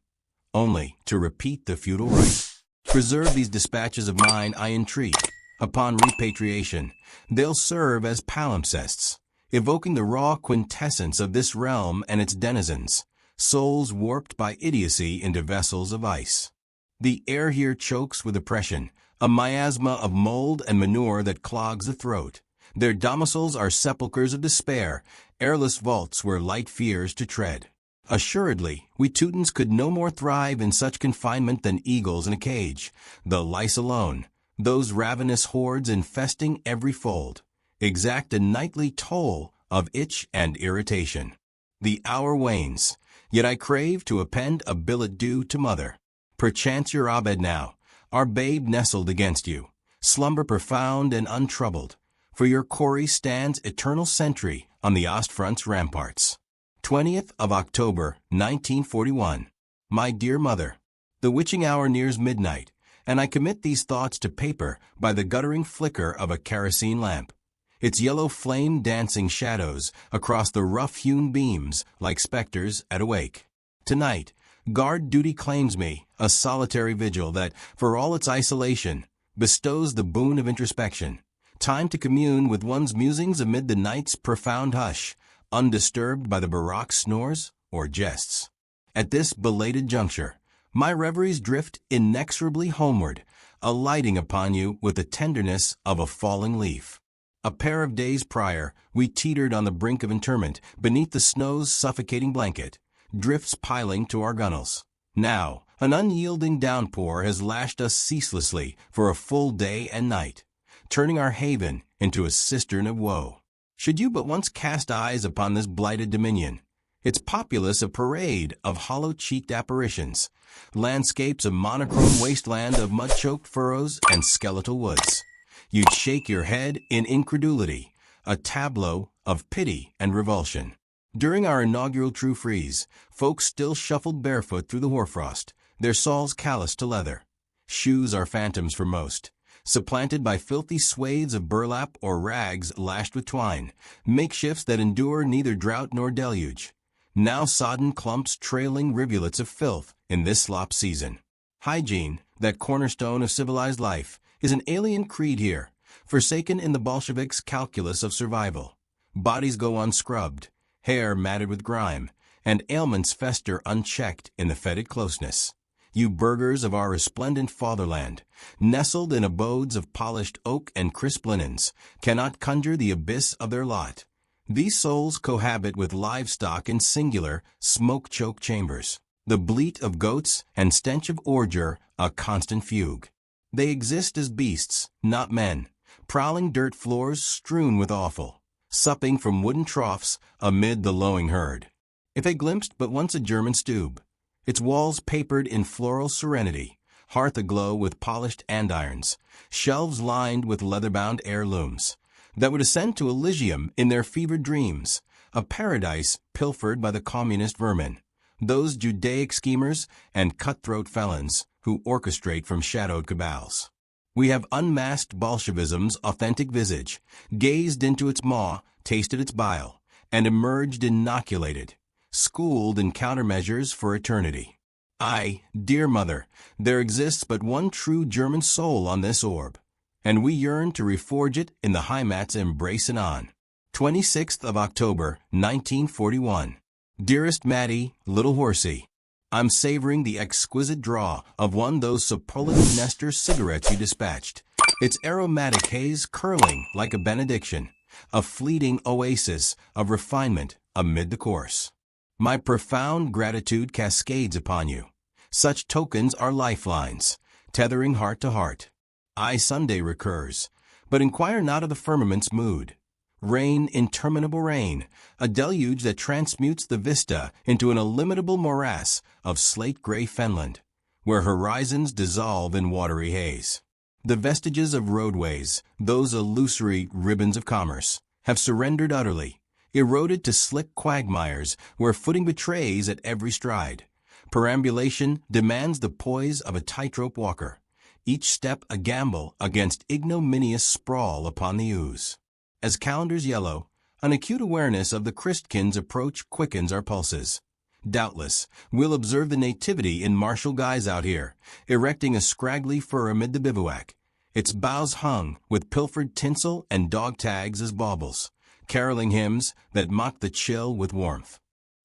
only to repeat the futile rite. Preserve these dispatches of mine, I entreat. Upon repatriation, they'll serve as palimpsests, evoking the raw quintessence of this realm and its denizens, souls warped by idiocy into vessels of ice. The air here chokes with oppression, a miasma of mold and manure that clogs the throat. Their domiciles are sepulchres of despair, airless vaults where light fears to tread. Assuredly, we Teutons could no more thrive in such confinement than eagles in a cage, the lice alone, those ravenous hordes infesting every fold, exact a nightly toll of itch and irritation. The hour wanes, yet I crave to append a billet due to mother. Perchance you're Abed now, our babe nestled against you, slumber profound and untroubled, for your quarry stands eternal sentry on the Ostfront's ramparts. 20th of October, 1941. My dear mother, the witching hour nears midnight, and I commit these thoughts to paper by the guttering flicker of a kerosene lamp, its yellow flame dancing shadows across the rough-hewn beams like specters at a wake. Tonight, guard duty claims me, a solitary vigil that, for all its isolation, bestows the boon of introspection, time to commune with one's musings amid the night's profound hush, undisturbed by the baroque snores or jests. At this belated juncture, my reveries drift inexorably homeward, alighting upon you with the tenderness of a falling leaf. A pair of days prior, we teetered on the brink of interment beneath the snow's suffocating blanket, drifts piling to our gunwales. Now, an unyielding downpour has lashed us ceaselessly for a full day and night, turning our haven into a cistern of woe. Should you but once cast eyes upon this blighted dominion, its populace a parade of hollow-cheeked apparitions, landscapes a monochrome wasteland of mud-choked furrows and skeletal woods, you'd shake your head in incredulity, a tableau of pity and revulsion. During our inaugural true freeze, folks still shuffled barefoot through the hoarfrost, their soles calloused to leather. Shoes are phantoms for most, supplanted by filthy swathes of burlap or rags lashed with twine, makeshifts that endure neither drought nor deluge. Now sodden clumps trailing rivulets of filth in this slop season. Hygiene, that cornerstone of civilized life, is an alien creed here, forsaken in the Bolsheviks' calculus of survival. Bodies go unscrubbed, hair matted with grime, and ailments fester unchecked in the fetid closeness. you burghers of our resplendent fatherland, nestled in abodes of polished oak and crisp linens, cannot conjure the abyss of their lot. These souls cohabit with livestock in singular, smoke-choked chambers, the bleat of goats and stench of ordure a constant fugue. They exist as beasts, not men, prowling dirt floors strewn with offal, supping from wooden troughs amid the lowing herd. If they glimpsed but once a German stube, its walls papered in floral serenity, hearth aglow with polished andirons, shelves lined with leather-bound heirlooms, that would ascend to Elysium in their fevered dreams, a paradise pilfered by the communist vermin, those Judaic schemers and cutthroat felons who orchestrate from shadowed cabals. We have unmasked Bolshevism's authentic visage, gazed into its maw, tasted its bile, and emerged inoculated, schooled in countermeasures for eternity. Aye, dear mother, there exists but one true German soul on this orb, and we yearn to reforge it in the Heimat's embrace anon. 26th of October, 1941. Dearest Maddie, little horsey, I'm savoring the exquisite draw of one those superlative Nestor cigarettes you dispatched, its aromatic haze curling like a benediction, a fleeting oasis of refinement amid the course. My profound gratitude cascades upon you. Such tokens are lifelines, tethering heart to heart. Aye, Sunday recurs, but inquire not of the firmament's mood. Rain, interminable rain, a deluge that transmutes the vista into an illimitable morass of slate-gray fenland, where horizons dissolve in watery haze. The vestiges of roadways, those illusory ribbons of commerce, have surrendered utterly, eroded to slick quagmires where footing betrays at every stride. Perambulation demands the poise of a tightrope walker, each step a gamble against ignominious sprawl upon the ooze. As calendars yellow, an acute awareness of the Christkin's approach quickens our pulses. Doubtless, we'll observe the nativity in martial guise out here, erecting a scraggly fir amid the bivouac, its boughs hung with pilfered tinsel and dog tags as baubles, caroling hymns that mock the chill with warmth.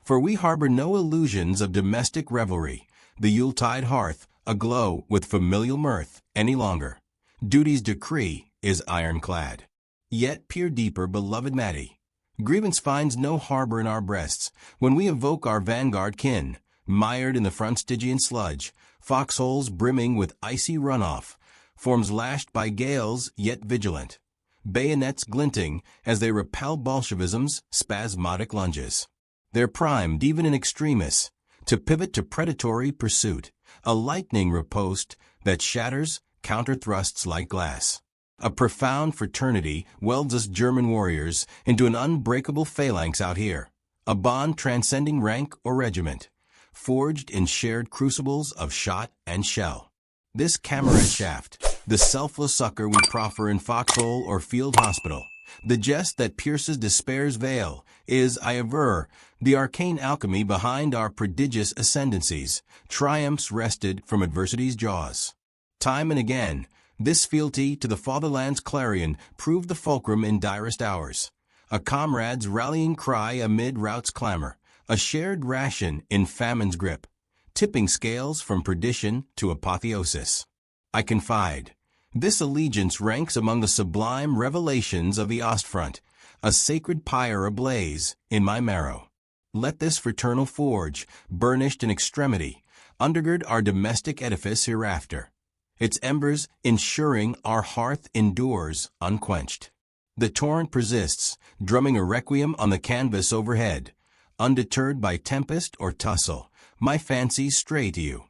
For we harbor no illusions of domestic revelry, the Yuletide hearth aglow with familial mirth any longer. Duty's decree is ironclad. Yet peer deeper, beloved Maddie. Grievance finds no harbor in our breasts when we evoke our vanguard kin, mired in the front Stygian sludge, foxholes brimming with icy runoff, forms lashed by gales yet vigilant, bayonets glinting as they repel Bolshevism's spasmodic lunges. They're primed, even in extremis, to pivot to predatory pursuit, a lightning riposte that shatters counter-thrusts like glass. A profound fraternity welds us German warriors into an unbreakable phalanx out here, a bond transcending rank or regiment, forged in shared crucibles of shot and shell. This camaradschaft, the selfless succor we proffer in foxhole or field hospital, the jest that pierces despair's veil, is, I aver, the arcane alchemy behind our prodigious ascendancies, triumphs wrested from adversity's jaws. Time and again, this fealty to the fatherland's clarion proved the fulcrum in direst hours, a comrade's rallying cry amid rout's clamor, a shared ration in famine's grip, tipping scales from perdition to apotheosis. I confide, this allegiance ranks among the sublime revelations of the Ostfront, a sacred pyre ablaze in my marrow. Let this fraternal forge, burnished in extremity, undergird our domestic edifice hereafter, its embers ensuring our hearth endures unquenched. The torrent persists, drumming a requiem on the canvas overhead. Undeterred by tempest or tussle, my fancies stray to you,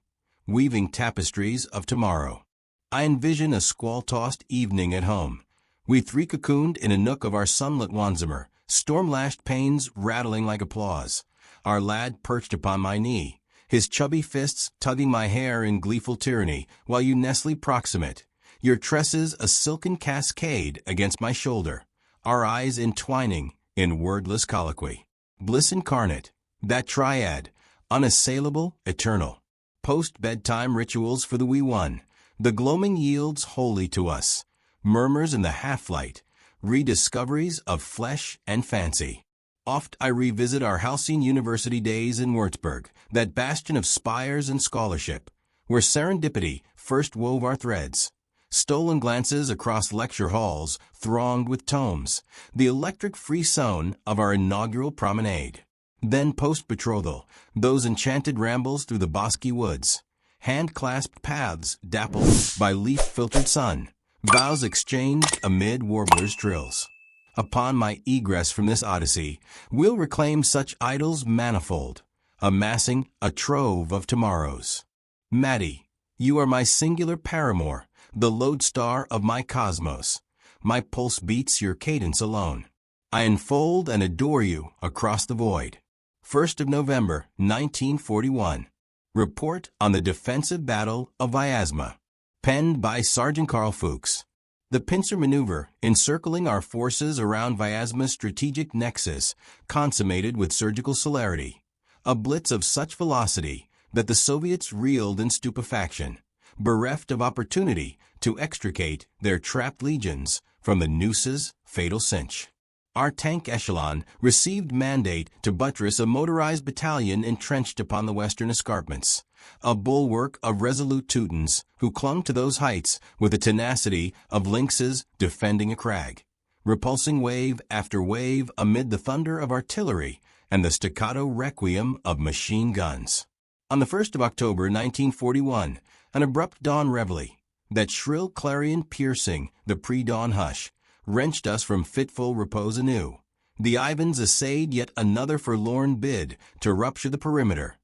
weaving tapestries of tomorrow. I envision a squall-tossed evening at home, we three cocooned in a nook of our sunlit Wanzemer, storm-lashed panes rattling like applause, our lad perched upon my knee, his chubby fists tugging my hair in gleeful tyranny, while you nestle proximate, your tresses a silken cascade against my shoulder, our eyes entwining in wordless colloquy. Bliss incarnate, that triad, unassailable, eternal. Post-bedtime rituals for the WWII, the gloaming yields wholly to us, murmurs in the half-light, rediscoveries of flesh and fancy. Oft I revisit our halcyon university days in Würzburg, that bastion of spires and scholarship, where serendipity first wove our threads. Stolen glances across lecture halls thronged with tomes, the electric frisson of our inaugural promenade. Then post-betrothal, those enchanted rambles through the bosky woods, hand-clasped paths dappled by leaf-filtered sun, vows exchanged amid warblers' trills. Upon my egress from this odyssey, we'll reclaim such idols manifold, amassing a trove of tomorrows. Maddie, you are my singular paramour, the lodestar of my cosmos. My pulse beats your cadence alone. I enfold and adore you across the void. 1st of November, 1941. Report on the defensive battle of Vyazma. Penned by Sergeant Carl Fuchs. The pincer maneuver, encircling our forces around Vyazma's strategic nexus, consummated with surgical celerity. A blitz of such velocity that the Soviets reeled in stupefaction, bereft of opportunity to extricate their trapped legions from the noose's fatal cinch. Our tank echelon received mandate to buttress a motorized battalion entrenched upon the western escarpments, a bulwark of resolute Teutons who clung to those heights with the tenacity of lynxes defending a crag, repulsing wave after wave amid the thunder of artillery and the staccato requiem of machine guns. On the 1st of October, 1941, an abrupt dawn reveille, that shrill clarion piercing the pre-dawn hush, wrenched us from fitful repose anew. The Ivans essayed yet another forlorn bid to rupture the perimeter,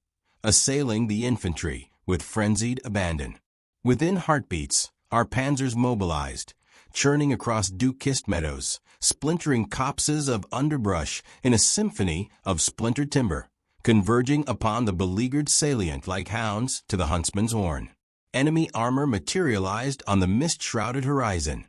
assailing the infantry with frenzied abandon. Within heartbeats, our panzers mobilized, churning across dew-kissed meadows, splintering copses of underbrush in a symphony of splintered timber, converging upon the beleaguered salient like hounds to the huntsman's horn. Enemy armor materialized on the mist-shrouded horizon,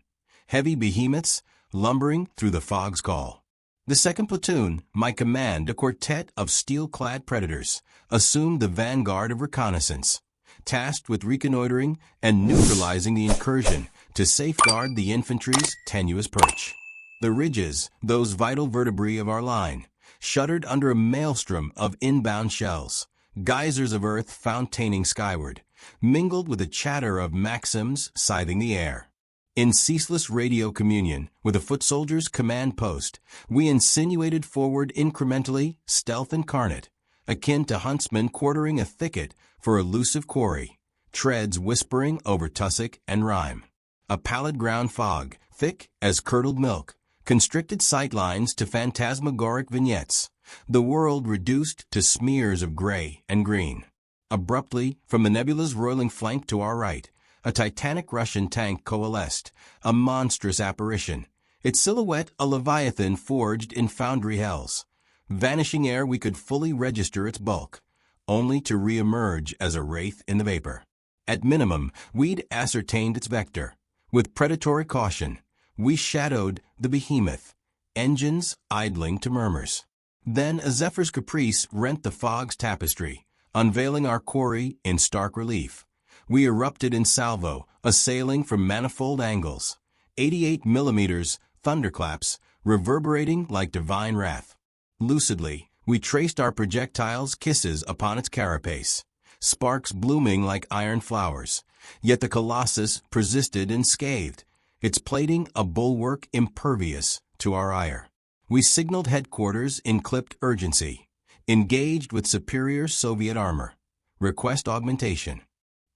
heavy behemoths lumbering through the fog's call. The 2nd Platoon, my command, a quartet of steel-clad predators, assumed the vanguard of reconnaissance, tasked with reconnoitering and neutralizing the incursion to safeguard the infantry's tenuous perch. The ridges, those vital vertebrae of our line, shuddered under a maelstrom of inbound shells, geysers of earth fountaining skyward, mingled with the chatter of Maxims scything the air. In ceaseless radio communion with a foot soldier's command post, we insinuated forward incrementally, stealth incarnate, akin to huntsmen quartering a thicket for elusive quarry, treads whispering over tussock and rime. A pallid ground fog, thick as curdled milk, constricted sightlines to phantasmagoric vignettes, the world reduced to smears of gray and green. Abruptly, from the nebula's roiling flank to our right, a titanic Russian tank coalesced, a monstrous apparition, its silhouette a leviathan forged in foundry hells. Vanishing ere we could fully register its bulk, only to re-emerge as a wraith in the vapor. At minimum, we'd ascertained its vector. With predatory caution, we shadowed the behemoth, engines idling to murmurs. Then a zephyr's caprice rent the fog's tapestry, unveiling our quarry in stark relief. We erupted in salvo, assailing from manifold angles. 88 millimeters, thunderclaps, reverberating like divine wrath. Lucidly, we traced our projectiles' kisses upon its carapace, sparks blooming like iron flowers. Yet the colossus persisted unscathed, its plating a bulwark impervious to our ire. We signaled headquarters in clipped urgency, engaged with superior Soviet armor. Request augmentation.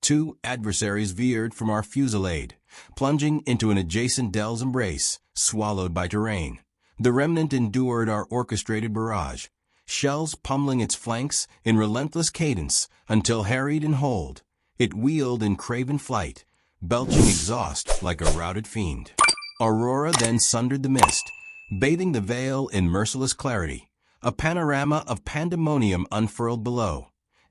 2 adversaries veered from our fusillade, plunging into an adjacent Dell's embrace, swallowed by terrain. The remnant endured our orchestrated barrage, shells pummeling its flanks in relentless cadence until, harried and holed, it wheeled in craven flight, belching exhaust like a routed fiend. Aurora then sundered the mist, bathing the vale in merciless clarity. A panorama of pandemonium unfurled below.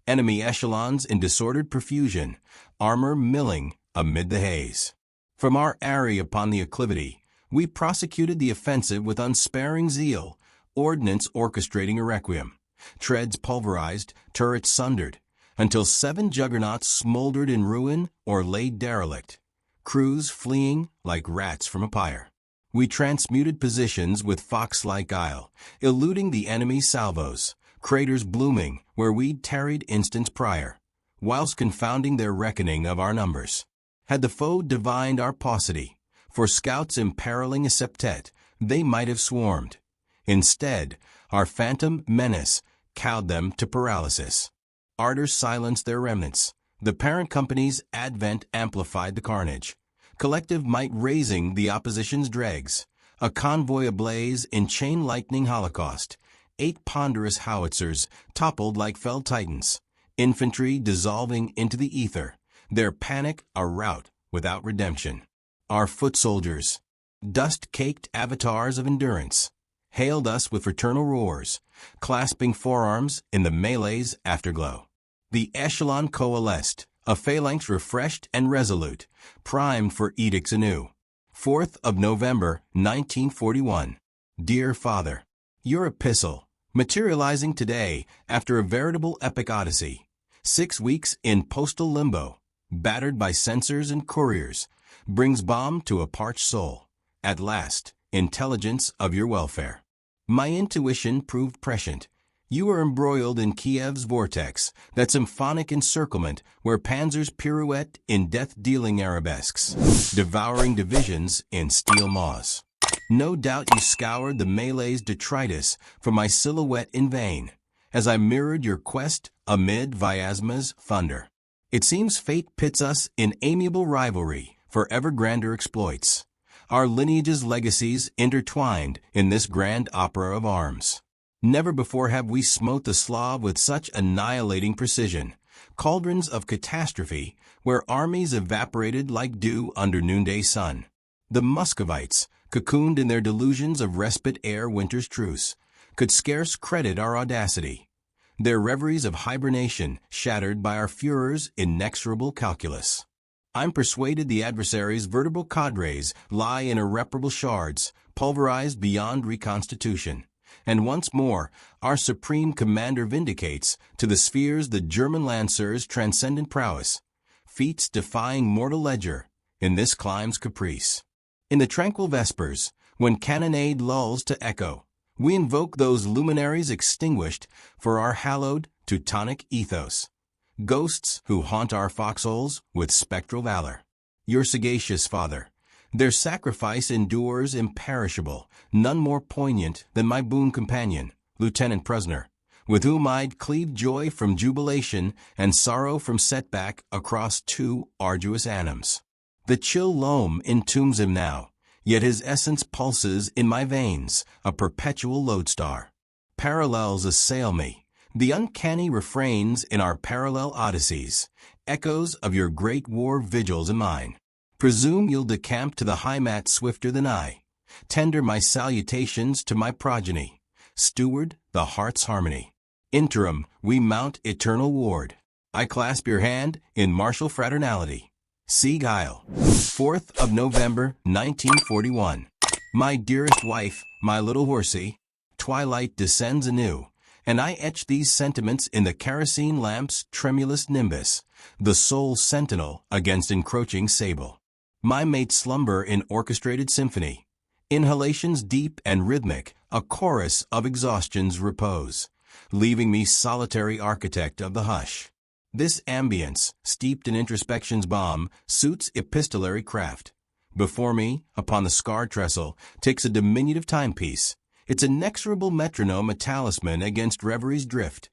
Enemy echelons in disordered profusion, armor milling amid the haze. From our eyrie upon the acclivity, we prosecuted the offensive with unsparing zeal, ordnance orchestrating a requiem, treads pulverized, turrets sundered, until 7 juggernauts smoldered in ruin or laid derelict, crews fleeing like rats from a pyre. We transmuted positions with fox-like guile, eluding the enemy's salvos, craters blooming where we'd tarried instants prior. whilst confounding their reckoning of our numbers. Had the foe divined our paucity, for scouts imperiling a septet, they might have swarmed. Instead, our phantom menace cowed them to paralysis. Ardor silenced their remnants. The parent company's advent amplified the carnage. Collective might raising the opposition's dregs. A convoy ablaze in chain lightning holocaust. 8 ponderous howitzers toppled like felled titans. Infantry dissolving into the ether. Their panic a rout without redemption. Our foot soldiers, dust-caked avatars of endurance, hailed us with fraternal roars, clasping forearms in the melee's afterglow. The echelon coalesced, a phalanx refreshed and resolute, primed for edicts anew. 4th of November, 1941. Dear Father, your epistle, materializing today after a veritable epic odyssey. 6 weeks in postal limbo, battered by censors and couriers, brings balm to a parched soul. At last, intelligence of your welfare. My intuition proved prescient. You are embroiled in Kiev's vortex, that symphonic encirclement where panzers pirouette in death-dealing arabesques, devouring divisions in steel maws. No doubt you scoured the melee's detritus for my silhouette in vain, as I mirrored your quest amid Vyazma's thunder. It seems fate pits us in amiable rivalry for ever grander exploits. Our lineage's legacies intertwined in this grand opera of arms. Never before have we smote the Slav with such annihilating precision. Cauldrons of catastrophe, where armies evaporated like dew under noonday sun. The Muscovites, cocooned in their delusions of respite ere winter's truce, could scarce credit our audacity. Their reveries of hibernation shattered by our Führer's inexorable calculus. I'm persuaded the adversary's vertebral cadres lie in irreparable shards, pulverized beyond reconstitution. And once more, our supreme commander vindicates to the spheres the German Lancers' transcendent prowess, feats defying mortal ledger in this clime's caprice. In the tranquil vespers, when cannonade lulls to echo, we invoke those luminaries extinguished for our hallowed Teutonic ethos, ghosts who haunt our foxholes with spectral valor. Your sagacious father, their sacrifice endures imperishable, none more poignant than my boon companion, Lieutenant Prusner, with whom I'd cleave joy from jubilation and sorrow from setback across 2 arduous annums. The chill loam entombs him now, yet his essence pulses in my veins, a perpetual lodestar. Parallels assail me, the uncanny refrains in our parallel odysseys, echoes of your great war vigils in mine. Presume you'll decamp to the Heimat swifter than I. Tender my salutations to my progeny. Steward the heart's harmony. Interim, we mount eternal ward. I clasp your hand in martial fraternality. Sieg Heil. 4th of November, 1941. My dearest wife, my little horsey. Twilight descends anew, and I etch these sentiments in the kerosene lamp's tremulous nimbus, the sole sentinel against encroaching sable. My mates slumber in orchestrated symphony. Inhalations deep and rhythmic, a chorus of exhaustion's repose, leaving me solitary architect of the hush. This ambience, steeped in introspection's balm, suits epistolary craft. Before me, upon the scarred trestle, ticks a diminutive timepiece, its inexorable metronome a talisman against reverie's drift,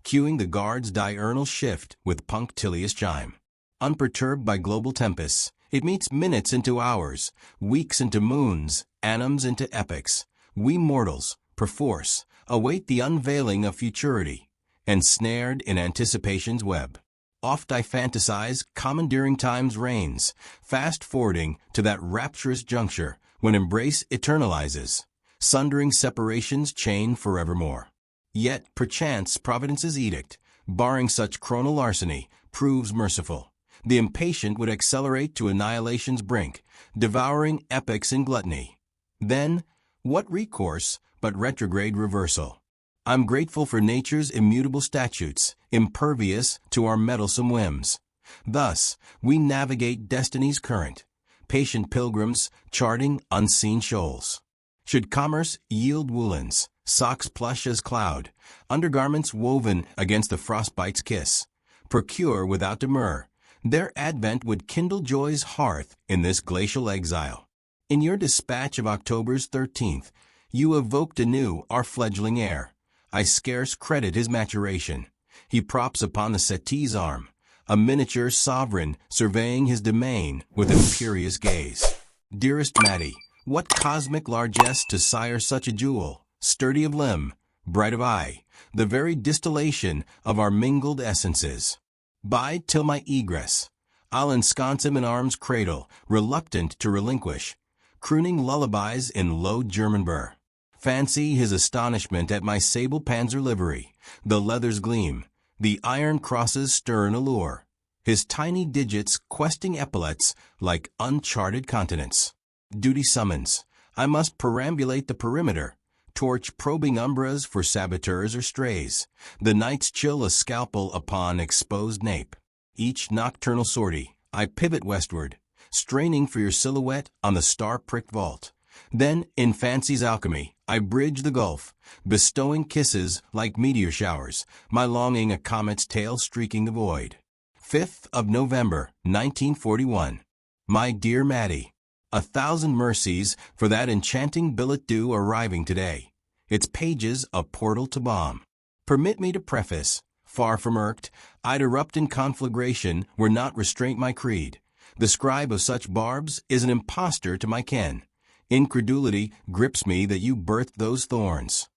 cueing the guard's diurnal shift with punctilious chime. Unperturbed by global tempests, it meets minutes into hours, weeks into moons, annums into epochs. We mortals, perforce, await the unveiling of futurity, ensnared in anticipation's web. Oft I fantasize commandeering time's reins, fast-forwarding to that rapturous juncture when embrace eternalizes, sundering separation's chain forevermore. Yet, perchance, Providence's edict, barring such chronal larceny, proves merciful. The impatient would accelerate to annihilation's brink, devouring epochs in gluttony. Then, what recourse but retrograde reversal? I'm grateful for nature's immutable statutes, impervious to our meddlesome whims. Thus, we navigate destiny's current, patient pilgrims charting unseen shoals. Should commerce yield woolens, socks plush as cloud, undergarments woven against the frostbite's kiss, procure without demur. Their advent would kindle joy's hearth in this glacial exile. In your dispatch of October's 13th, you evoked anew our fledgling heir. I scarce credit his maturation. He props upon the settee's arm, a miniature sovereign surveying his domain with imperious gaze. Dearest Maddie, what cosmic largesse to sire such a jewel, sturdy of limb, bright of eye, the very distillation of our mingled essences. Bide till my egress. I'll ensconce him in arm's cradle, reluctant to relinquish, crooning lullabies in low German burr. Fancy his astonishment at my sable Panzer livery, the leather's gleam, the iron crosses stern allure, his tiny digits questing epaulets like uncharted continents. Duty summons. I must perambulate the perimeter, torch probing umbras for saboteurs or strays, the night's chill a scalpel upon exposed nape. Each nocturnal sortie, I pivot westward, straining for your silhouette on the star-pricked vault. Then, in fancy's alchemy, I bridge the gulf, bestowing kisses like meteor showers, my longing a comet's tail streaking the void. 5th of November, 1941. My dear Maddie, 1,000 mercies for that enchanting billet doux arriving today. Its pages a portal to balm. Permit me to preface, far from irked, I'd erupt in conflagration were not restraint my creed. The scribe of such barbs is an impostor to my ken. Incredulity grips me that you birthed those thorns.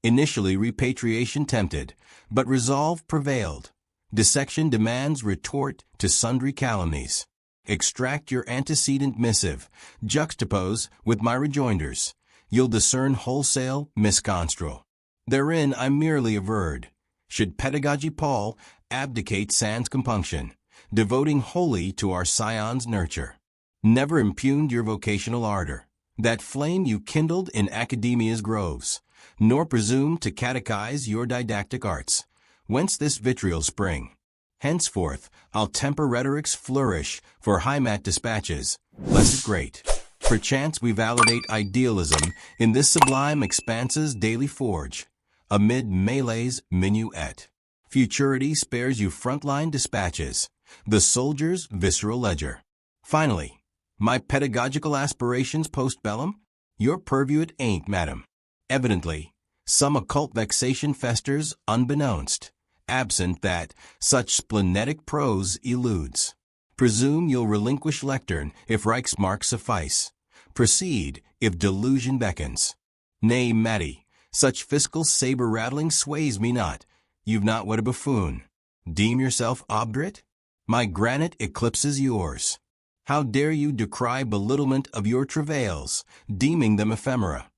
Initially repatriation tempted, but resolve prevailed. Dissection demands retort to sundry calumnies. Extract your antecedent missive, juxtapose with my rejoinders. You'll discern wholesale misconstrual. Therein I merely averred. Should pedagogy Paul abdicate sans compunction, devoting wholly to our scion's nurture. Never impugned your vocational ardor, that flame you kindled in academia's groves, nor presumed to catechize your didactic arts. Whence this vitriol spring? Henceforth, I'll temper rhetoric's flourish for high-mat dispatches, less great. Perchance we validate idealism in this sublime expanse's daily forge, amid melee's minuet. Futurity spares you frontline dispatches, the soldier's visceral ledger. Finally, my pedagogical aspirations post-bellum? Your purview it ain't, madam. Evidently, some occult vexation festers unbeknownst. Absent that, such splenetic prose eludes. Presume you'll relinquish lectern if Reichsmark suffice. Proceed if delusion beckons. Nay, Maddie, such fiscal saber-rattling sways me not. You've not what a buffoon. Deem yourself obdurate? My granite eclipses yours. How dare you decry belittlement of your travails, deeming them ephemera?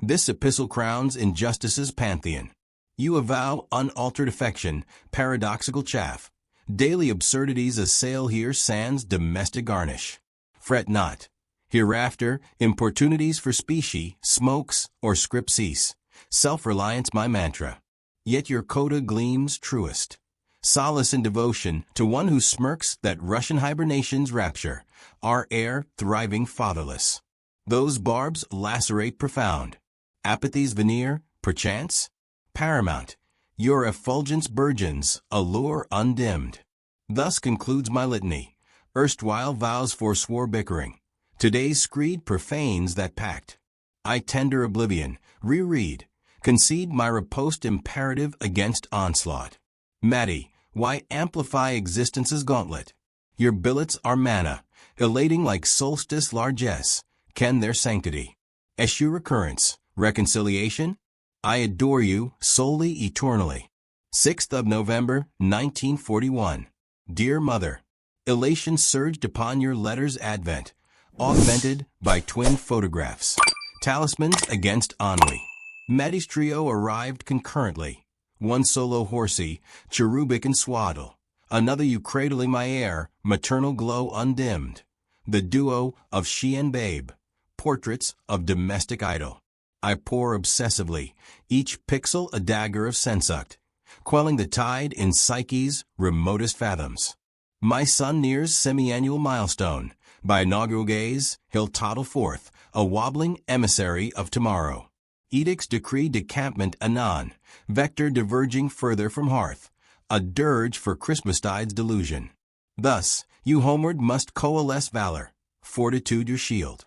This epistle crowns injustice's pantheon. You avow unaltered affection, paradoxical chaff. Daily absurdities assail here sans domestic garnish. Fret not. Hereafter, importunities for specie, smokes, or script cease. Self-reliance my mantra. Yet your coda gleams truest. Solace and devotion to one who smirks that Russian hibernation's rapture, our heir thriving fatherless. Those barbs lacerate profound. Apathy's veneer, perchance? Paramount, your effulgence burgeons, allure undimmed. Thus concludes my litany. Erstwhile vows forswore bickering. Today's screed profanes that pact. I tender oblivion, reread, concede my riposte imperative against onslaught. Maddie, why amplify existence's gauntlet? Your billets are manna, elating like solstice largesse, ken their sanctity. Eschew recurrence, reconciliation? I adore you solely eternally. 6th of November, 1941. Dear Mother, elation surged upon your letter's advent, augmented by twin photographs. Talismans against ennui. Maddie's trio arrived concurrently. One solo horsey, cherubic and swaddle. Another you cradling my heir, maternal glow undimmed. The duo of she and babe. Portraits of domestic idol. I pore obsessively, each pixel a dagger of sensuct, quelling the tide in psyche's remotest fathoms. My son nears semi-annual milestone. By inaugural gaze, he'll toddle forth, a wobbling emissary of tomorrow. Edicts decree decampment anon, vector diverging further from hearth. a dirge for Christmastide's delusion. Thus, you homeward must coalesce valor, fortitude your shield.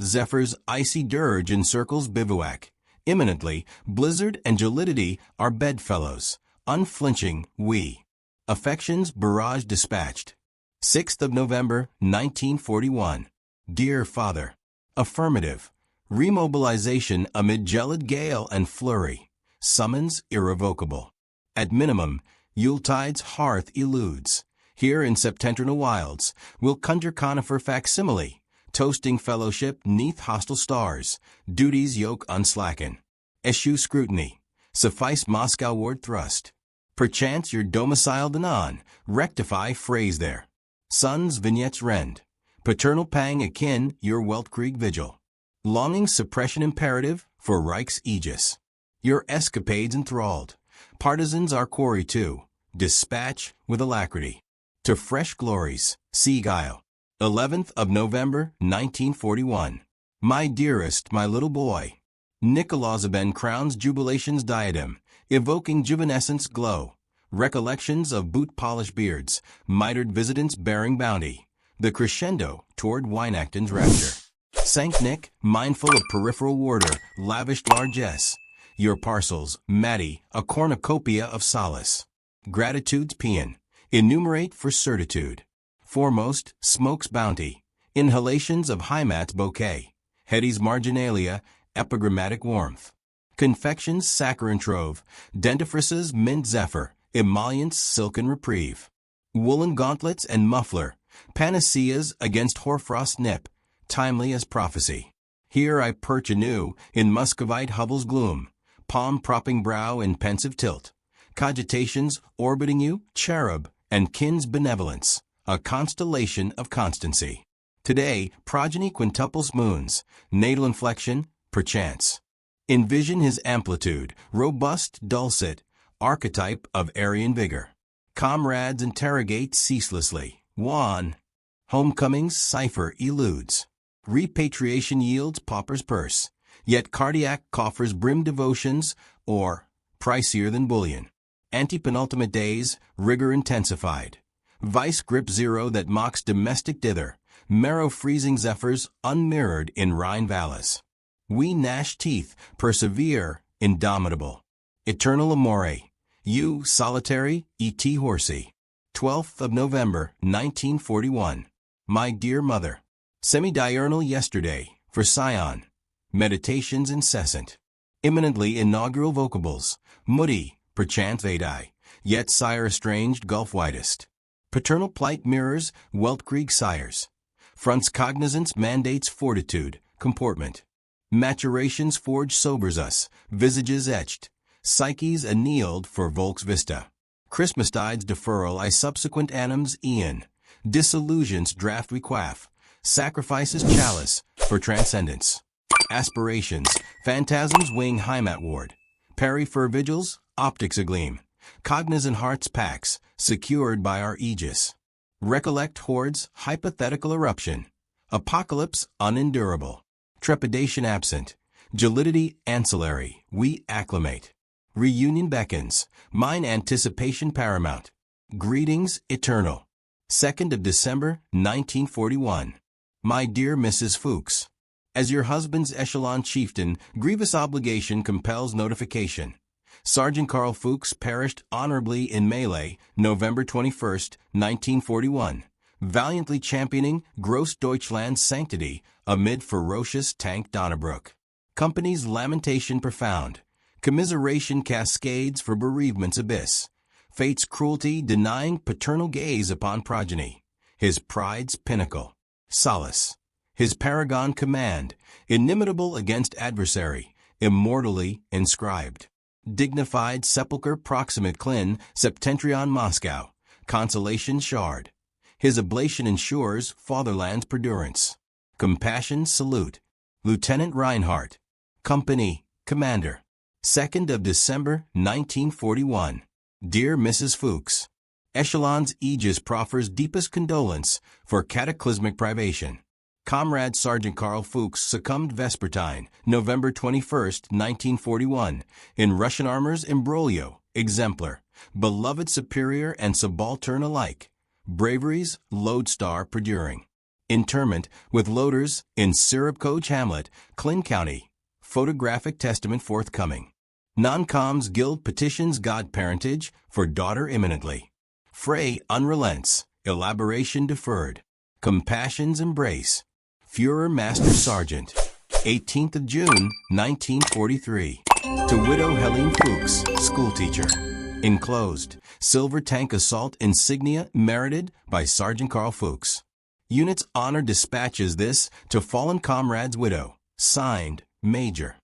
Zephyr's icy dirge encircles bivouac. Imminently, blizzard and gelidity are bedfellows. Unflinching, we. Affection's barrage dispatched. 6th of November, 1941. Dear Father. Affirmative. Remobilization amid gelid gale and flurry. Summons irrevocable. At minimum, Yuletide's hearth eludes. Here in septentrional wilds, we'll conjure conifer facsimile, toasting fellowship neath hostile stars, duty's yoke unslacken. Eschew scrutiny, suffice Moscow-ward thrust. Perchance you're domiciled anon, rectify phrase there. Son's vignettes rend, paternal pang akin your Weltkrieg vigil. Longing suppression imperative for Reich's aegis. Your escapades enthralled, partisans are quarry too, dispatch with alacrity. To fresh glories, Sieg. 11th of November, 1941. My dearest, my little boy. Nikolazaben crowns jubilation's diadem, evoking juvenescence glow. Recollections of boot-polished beards, mitred visitants bearing bounty. The crescendo toward Weinachten's rapture. Sankt Nick, mindful of peripheral warder, lavished largesse. Your parcels, Matty, a cornucopia of solace. Gratitude's paean, enumerate for certitude. Foremost, smoke's bounty. Inhalations of Heimat's bouquet. Hetty's marginalia, epigrammatic warmth. Confection's saccharine trove. Dentifrice's mint zephyr, emollient's silken reprieve. Woolen gauntlets and muffler. Panaceas against hoarfrost nip, timely as prophecy. Here I perch anew in Muscovite hovel's gloom, palm propping brow in pensive tilt. Cogitations orbiting you, cherub, and kin's benevolence, a constellation of constancy. Today, progeny quintuples moons, natal inflection, perchance. Envision his amplitude, robust, dulcet, archetype of Aryan vigor. Comrades interrogate ceaselessly, wan. Homecoming's cipher eludes. Repatriation yields pauper's purse, yet cardiac coffers brim devotions, or, pricier than bullion. Antepenultimate days, rigor intensified. Vice grip zero that mocks domestic dither, marrow-freezing zephyrs unmirrored in Rhine valleys. We gnash teeth, persevere, indomitable. Eternal amore, you solitary, et horsey. 12th of November, 1941. My dear mother. Semi-diurnal yesterday, for Sion. Meditations incessant. Imminently inaugural vocables. Moody, perchance Vadai, yet sire estranged gulf widest. Paternal plight mirrors Weltkrieg sires. Fronts cognizance mandates fortitude, comportment. Maturations forge sobers us, visages etched. Psyches annealed for Volk's vista. Christmastide's deferral I subsequent annums eon. Disillusions draft we quaff. Sacrifices chalice for transcendence. Aspirations, phantasms wing Heimatward. Perry-fur vigils, optics agleam. Cognizant hearts packs, secured by our aegis. Recollect hordes, hypothetical eruption. Apocalypse unendurable. Trepidation absent. Gelidity ancillary, we acclimate. Reunion beckons, mine anticipation paramount. Greetings eternal. 2nd of December, 1941. My dear Mrs. Fuchs. As your husband's echelon chieftain, grievous obligation compels notification. Sergeant Carl Fuchs perished honorably in melee, November 21, 1941, valiantly championing Grossdeutschland's sanctity amid ferocious tank Donnerbrook. Company's lamentation profound. Commiseration cascades for bereavement's abyss. Fate's cruelty denying paternal gaze upon progeny. His pride's pinnacle. Solace. His paragon command, inimitable against adversary, immortally inscribed. Dignified sepulchre proximate Klin, Septentrion Moscow, consolation shard. His oblation ensures fatherland's perdurance. Compassion salute. Lieutenant Reinhardt. Company, Commander. 2nd of December, 1941. Dear Mrs. Fuchs. Echelon's aegis proffers deepest condolence for cataclysmic privation. Comrade Sergeant Carl Fuchs succumbed vespertine, November 21, 1941, in Russian armor's imbroglio, exemplar, beloved superior and subaltern alike. Bravery's lodestar perduring. Interment with loaders in Syrup Coach Hamlet, Klin County. Photographic testament forthcoming. Non-coms guild petitions godparentage for daughter imminently. Fray unrelents, elaboration deferred. Compassion's embrace. Führer Master Sergeant. 18th of June, 1943. To Widow Helene Fuchs, schoolteacher. Enclosed, silver tank assault insignia merited by Sergeant Carl Fuchs. Unit's honor dispatches this to fallen comrade's widow. Signed, Major.